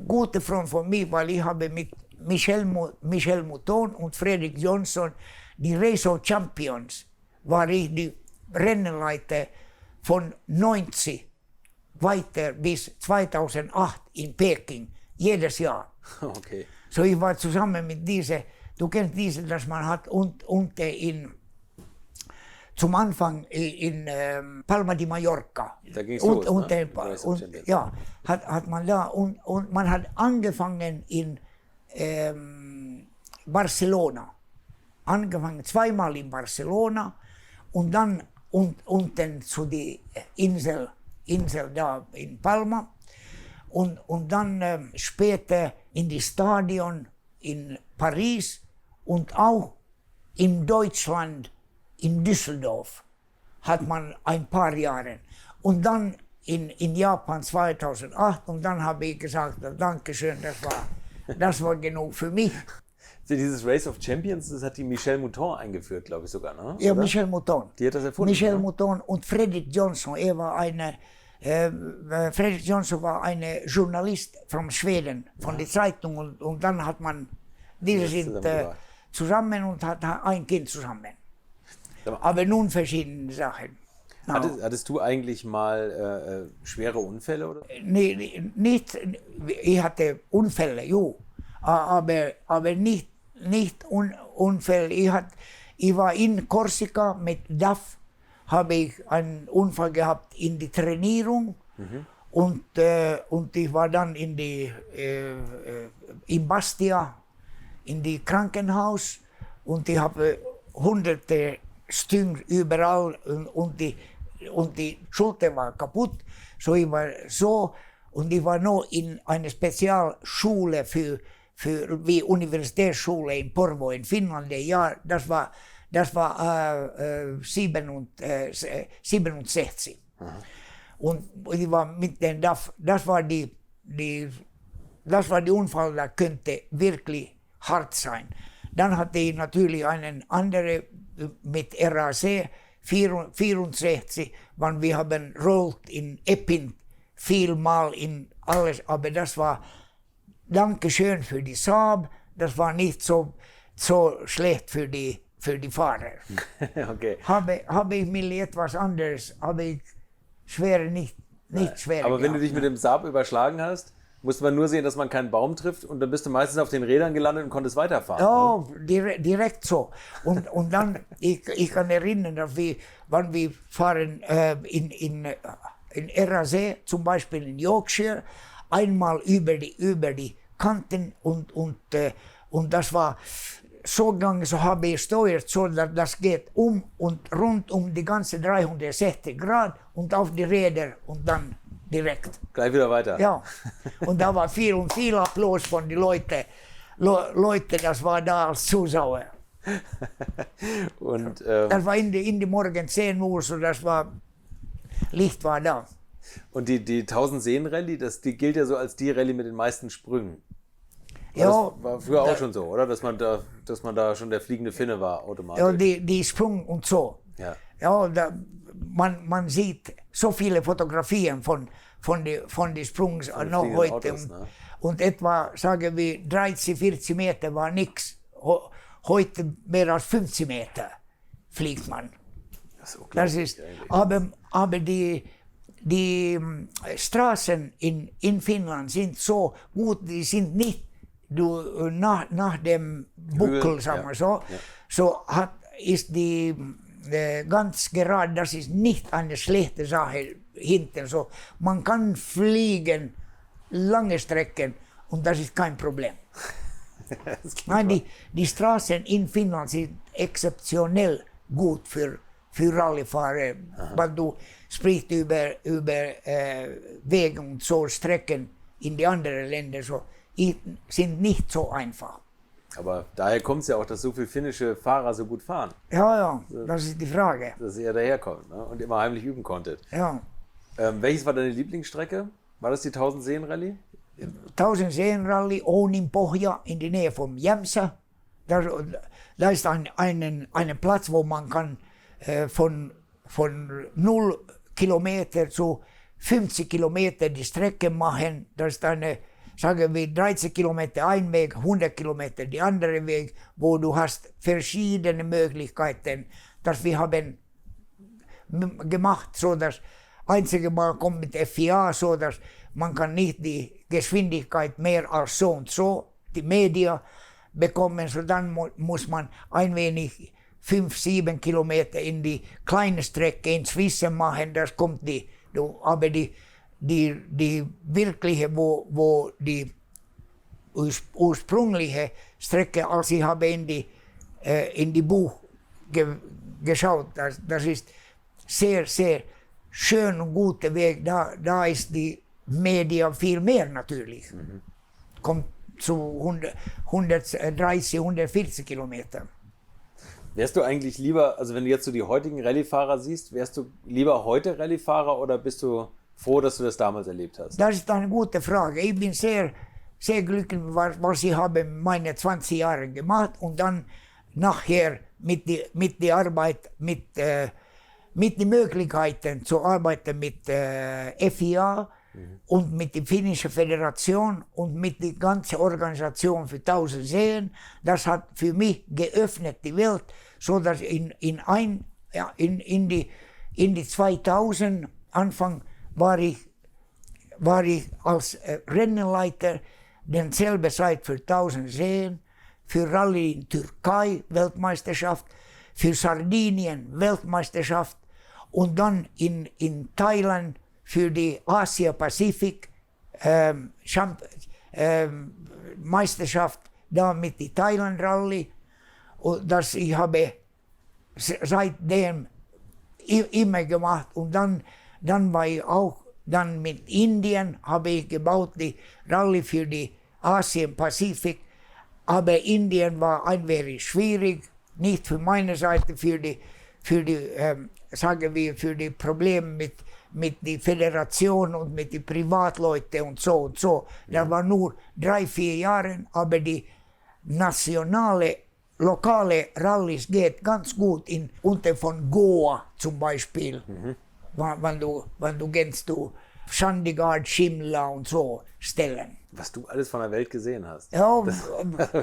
guter Freund von mir, weil ich habe mit Michel Mouton und Fredrik Johnson, die Race of Champions, war ich die Rennenleiter von 90 weiter bis 2008 in Peking, jedes Jahr. Okay. So ich war zusammen mit diese, du kennst diese, dass man hat zum Anfang in Palma de Mallorca. Da ging es los, ja, hat man da und man hat angefangen in Barcelona. Angefangen zweimal in Barcelona und dann unten zu die Insel da in Palma und dann später in die Stadion in Paris und auch in Deutschland, in Düsseldorf hat man ein paar Jahre. Und dann in Japan 2008 und dann habe ich gesagt, Dankeschön, das war genug für mich. Dieses Race of Champions, das hat die Michel Mouton eingeführt, glaube ich sogar, ne? Ja, Michel Mouton. Die hat das erfunden. Michel Mouton und Fredrik Johnson, Fredrik Johnson war ein Journalist von Schweden, von der Zeitung und dann hat man, diese sind zusammen und hat ein Kind zusammen. Aber nun verschiedene Sachen. No. Hattest du eigentlich mal schwere Unfälle? Oder? Nee, nicht, ich hatte Unfälle, jo, aber nicht Unfälle. Ich war in Korsika mit DAF, habe ich einen Unfall gehabt in die Trainierung und ich war dann in Bastia, in die Krankenhaus und ich habe hunderte Stück überall und die Schulter war kaputt. So ich war so und ich war noch in einer Spezialschule für wie Universitätsschule in Porvoo in Finnland. Ja, das war 67. Und ich war mit den das war die Unfall, das könnte wirklich hart sein. Dann hatte ich natürlich einen anderen mit RAC 64, wann wir haben rollt in Epping vielmal in alles, aber das war Dankeschön für die Saab, das war nicht so schlecht für die Fahrer. Okay. Habe ich mir etwas anderes, habe ich schwere nicht schwer. Aber wenn du dich mit dem Saab überschlagen hast, musste man nur sehen, dass man keinen Baum trifft und dann bist du meistens auf den Rädern gelandet und konntest weiterfahren. Oh, direkt so. Und dann, ich kann erinnern, dass wenn wir fahren in RAC, zum Beispiel in Yorkshire, einmal über die Kanten und das war so gegangen, so habe ich steuert, so dass das geht und rund um die ganze 360 Grad und auf die Räder und dann direkt. Gleich wieder weiter. Ja, und da war viel Applaus von den Leuten, das war da als Zuschauer. Und, Das war in die Morgen 10 Uhr, so das war, Licht war da. und die 1000 Seen Rallye, die gilt ja so als die Rallye mit den meisten Sprüngen. Ja, Das war früher auch schon so, oder? Dass man da schon der fliegende Finne war, automatisch. ja die Sprung und so. Ja. Ja, man sieht so viele Fotografien von den Sprungs noch fliegenden heute. Autos, ne? Und etwa, sagen wir, 30, 40 Meter war nichts. Heute mehr als 50 Meter fliegt man. Das ist Das unglaublich ist, eigentlich. aber die Straßen in Finnland sind so gut, die sind nicht nach dem Buckel, sagen wir so, so ist die ganz gerade, das ist nicht eine schlechte Sache hinten. So. Man kann fliegen lange Strecken und das ist kein Problem. Nein, die Straßen in Finnland sind exceptionell gut für Rallyfahrer, weil du sprichst über Wege und so Strecken in die anderen Länder, so sind nicht so einfach. Aber daher kommt es ja auch, dass so viele finnische Fahrer so gut fahren, Ja, das ist die Frage. dass ihr daherkommt, ne? Und immer heimlich üben konntet. Ja. Welches war deine Lieblingsstrecke? War das die 1000 Seen Rallye? 1000 Seen Rally, Ouninpohja in der Nähe von Jämsä. Da ist ein Platz, wo man kann von 0 Kilometer zu 50 Kilometer die Strecke machen. Das ist eine, sagen wir, 30 Kilometer ein Weg, 100 Kilometer die andere Weg, wo du hast verschiedene Möglichkeiten. Das wir haben gemacht, so dass einzige Mal kommt mit FIA, so dass man kann nicht die Geschwindigkeit mehr als so und so, die Media bekommen, so dann muss man ein wenig 5-7 Kilometer in die kleine Strecke inzwischen machen, das kommt aber die wirkliche, wo die ursprüngliche Strecke, als ich habe in die Buch geschaut, das ist sehr, sehr schön und guter Weg, da ist die Media viel mehr natürlich. Kommt zu 130, 140 Kilometer. Wärst du eigentlich lieber, also wenn du jetzt so die heutigen Rallyefahrer siehst, wärst du lieber heute Rallyefahrer oder bist du froh, dass du das damals erlebt hast? Das ist eine gute Frage. Ich bin sehr, sehr glücklich, was ich habe meine 20 Jahre gemacht und dann nachher mit der Arbeit, mit den Möglichkeiten zu arbeiten mit FIA und mit der finnischen Föderation und mit der ganzen Organisation für 1000 Seen. Das hat für mich geöffnet die Welt, so dass in die 2000 Anfang war ich als Rennenleiter denselbe Zeit für 1000 Seen, für Rallye in Türkei Weltmeisterschaft, für Sardinien Weltmeisterschaft und dann in Thailand für die Asia-Pazifik Meisterschaft da mit die Thailand Rallye, und das ich habe seitdem immer gemacht und dann war ich auch dann mit Indien habe ich gebaut die Rallye für die Asien-Pazifik, aber Indien war ein wenig schwierig, nicht für meine Seite, für die sagen wir, für die Probleme mit der Föderation und mit den Privatleuten und so und so. Das war nur 3-4 Jahre, aber die lokale Rallys geht ganz gut unter von Goa zum Beispiel. Wenn du gehst zu Chandigarh, Shimla und so Stellen. Was du alles von der Welt gesehen hast. Ja,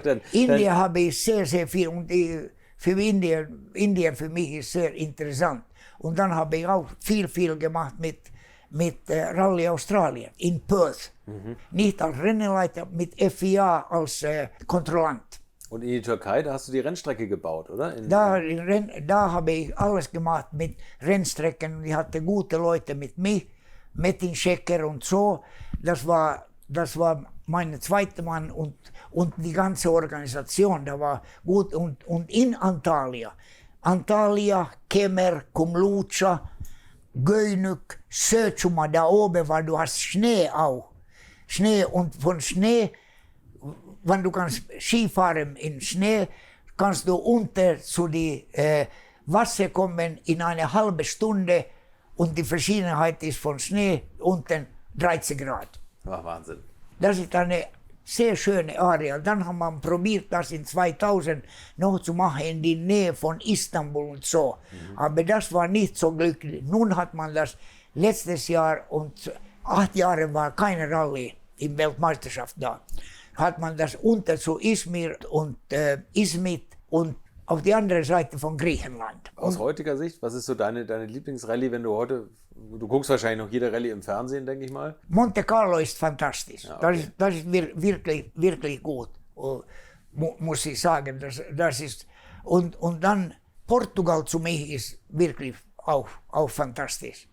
Dann- Indien habe ich sehr, sehr viel und für Indien für mich ist sehr interessant. Und dann habe ich auch viel gemacht mit Rallye Australien in Perth. Nicht als Rennleiter, mit FIA als Kontrollant. Und in die Türkei, da hast du die Rennstrecke gebaut, oder? Da habe ich alles gemacht mit Rennstrecken. Ich hatte gute Leute mit mir, Metin Schecker und so. Das war mein zweiter Mann und die ganze Organisation, da war gut. Und in Antalya, Kemer, Kumlucha, Göynük, Sötjuma da oben, weil du hast Schnee auch. Schnee und von Schnee, wenn du kannst Skifahren in Schnee, kannst du unter zu die Wasser kommen in eine halbe Stunde und die Verschiedenheit ist von Schnee unten 13 Grad. War Wahnsinn. Das ist eine sehr schöne Area. Dann haben wir probiert, das in 2000 noch zu machen in die Nähe von Istanbul und so. Aber das war nicht so glücklich. Nun hat man das letztes Jahr und 8 Jahre war keine Rallye in Weltmeisterschaft da. Hat man das unter zu Izmir und Izmit und auf die andere Seite von Griechenland. Aus heutiger Sicht, was ist so deine Lieblingsrallye, wenn du heute, du guckst wahrscheinlich noch jede Rallye im Fernsehen, denke ich mal? Monte Carlo ist fantastisch. Ja, okay. Das ist wirklich gut, muss ich sagen. Das ist, und dann Portugal zu mich ist wirklich auch fantastisch.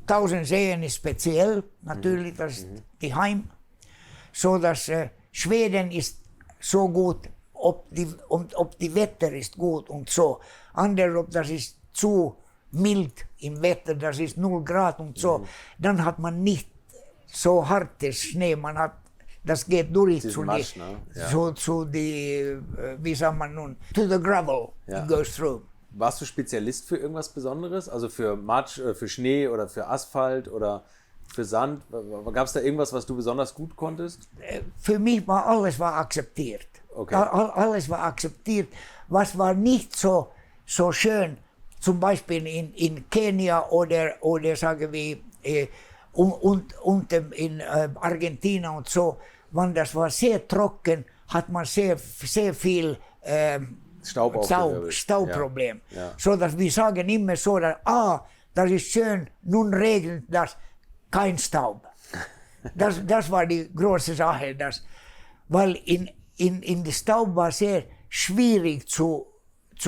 1000 Seen ist speziell, natürlich, das ist die Heim. So dass Schweden ist so gut, ob die Wetter ist gut und so. Andere, ob das ist zu mild im Wetter, das ist 0 Grad und so, dann hat man nicht so hartes Schnee, das geht durch zu Matsch, die, ne? Ja. zu die, wie sagt man nun, to the gravel, Ja. it goes through. Warst du Spezialist für irgendwas Besonderes? Also für Matsch, für Schnee oder für Asphalt oder für Sand? Gab es da irgendwas, was du besonders gut konntest? Für mich war alles akzeptiert. Okay. Alles war akzeptiert. Was war nicht so schön, zum Beispiel in Kenia oder sagen wir in Argentinien und so, wenn das war sehr trocken, hat man sehr viel Staubproblem. Ja. Ja. So dass wir sagen immer so, dass, das ist schön, nun regnet das, kein Staub. Das war die große Sache, weil in die Staub war sehr schwierig zu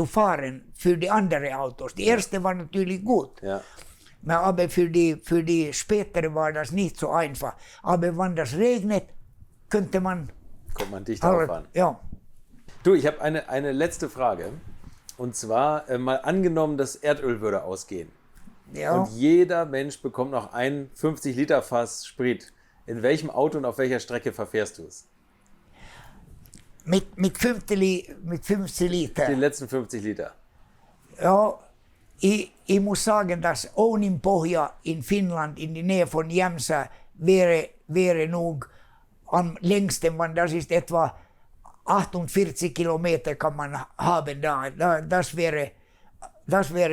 fahren für die anderen Autos. Die erste war natürlich gut, Ja. aber für die spätere war das nicht so einfach. Aber wenn das regnet, könnte man... Kommt man dicht auffahren. Ja. Du, ich habe eine letzte Frage. Und zwar mal angenommen, das Erdöl würde ausgehen. Ja. Und jeder Mensch bekommt noch ein 50-Liter-Fass Sprit. In welchem Auto und auf welcher Strecke verfährst du es? Mit 50 Liter. Die letzten 50 Liter. Ja, ich muss sagen, dass Ouninpohja in Finnland, in die Nähe von Jämsä, wäre noch am längsten, weil das ist etwa 48 Kilometer kann man haben da. Das wäre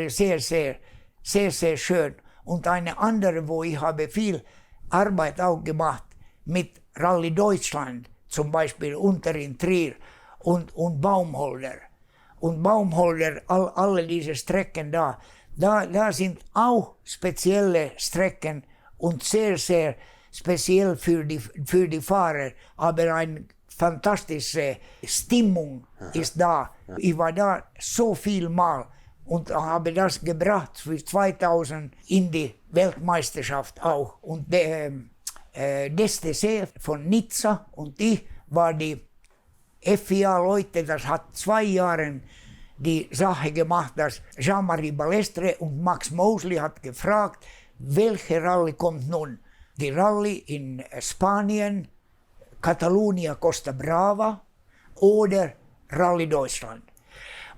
sehr schön. Und eine andere, wo ich habe viel Arbeit auch gemacht mit Rallye Deutschland, zum Beispiel unter in Trier und Baumholder. Und Baumholder, alle diese Strecken da sind auch spezielle Strecken und sehr speziell für die Fahrer, aber eine fantastische Stimmung ist da. Ich war da so viel Mal und habe das gebracht für 2000 in die Weltmeisterschaft auch. Und DSTC von Nizza und ich war die FIA-Leute, das hat 2 Jahre die Sache gemacht, dass Jean-Marie Balestre und Max Mosley hat gefragt, welche Rallye kommt nun? Die Rallye in Spanien, Catalunya, Costa Brava oder Rallye Deutschland.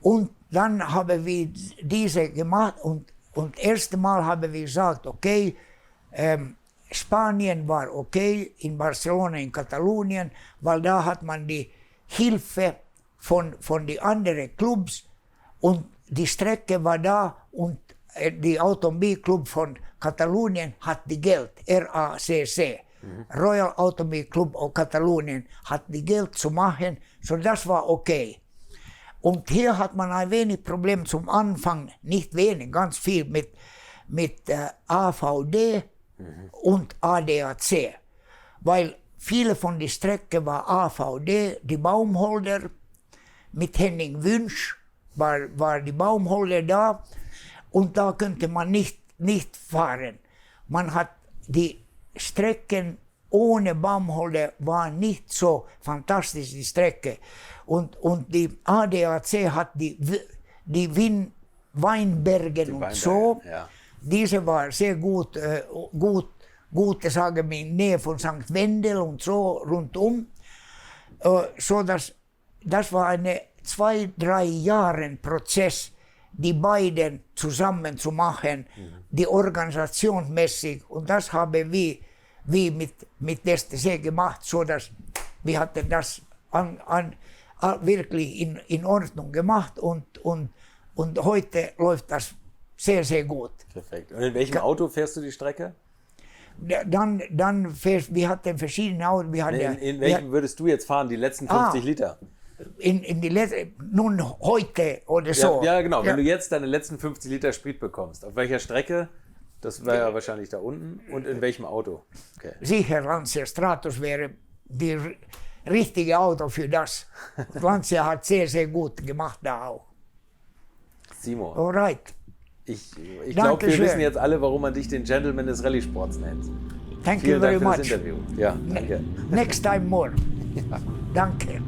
Und dann haben wir diese gemacht und erste Mal haben wir gesagt, okay, Spanien war okay, in Barcelona, in Katalonien, weil da hat man die Hilfe von den anderen Clubs und die Strecke war da und die Automobilclub von Katalonien hat die Geld, RACC, Royal Automobil Club of Katalonien, hat die Geld zu machen, so das war okay. Und hier hat man ein wenig Problem zum Anfang, nicht wenig, ganz viel mit AVD und ADAC, weil viele von den Strecken war AVD, die Baumholder, mit Henning Wünsch war die Baumholder da und da könnte man nicht fahren. Man hat die Strecken ohne Baumholder war nicht so fantastisch, die Strecke. Und die ADAC hat die Weinbergen und so. Ja. Diese war sehr gute, sagen wir, in Nähe von St. Wendel und so rundum. So dass das war eine 2-3 Jahren Prozess, die beiden zusammen zu machen, die organisationsmäßig. Und das haben wir mit STC gemacht, so dass wir hatten das wirklich in Ordnung gemacht und heute läuft das sehr, sehr gut. Perfekt. Und in welchem Auto fährst du die Strecke? Dann wir hatten verschiedene Autos. In welchem würdest du jetzt fahren, die letzten 50 Liter? In die nun heute oder so. Ja, genau. Wenn du jetzt deine letzten 50 Liter Sprit bekommst, auf welcher Strecke? Das wäre ja wahrscheinlich da unten. Und in welchem Auto? Okay. Sicher, Lancia Stratos wäre die richtige Auto für das. Lancia hat sehr, sehr gut gemacht da auch. Simon. Alright. Ich glaube, wir wissen jetzt alle, warum man dich den Gentleman des Rallye-Sports nennt. Thank Vielen you very Dank für much. das Interview. Ja, danke. Next time more. Danke.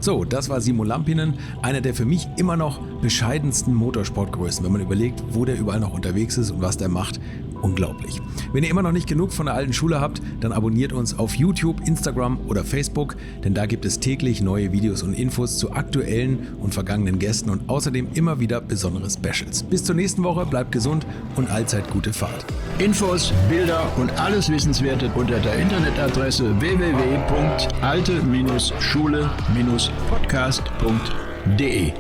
So, das war Simon Lampinen, einer der für mich immer noch bescheidensten Motorsportgrößen, wenn man überlegt, wo der überall noch unterwegs ist und was der macht. Unglaublich. Wenn ihr immer noch nicht genug von der alten Schule habt, dann abonniert uns auf YouTube, Instagram oder Facebook, denn da gibt es täglich neue Videos und Infos zu aktuellen und vergangenen Gästen und außerdem immer wieder besondere Specials. Bis zur nächsten Woche, bleibt gesund und allzeit gute Fahrt. Infos, Bilder und alles Wissenswerte unter der Internetadresse www.alte-schule-podcast.de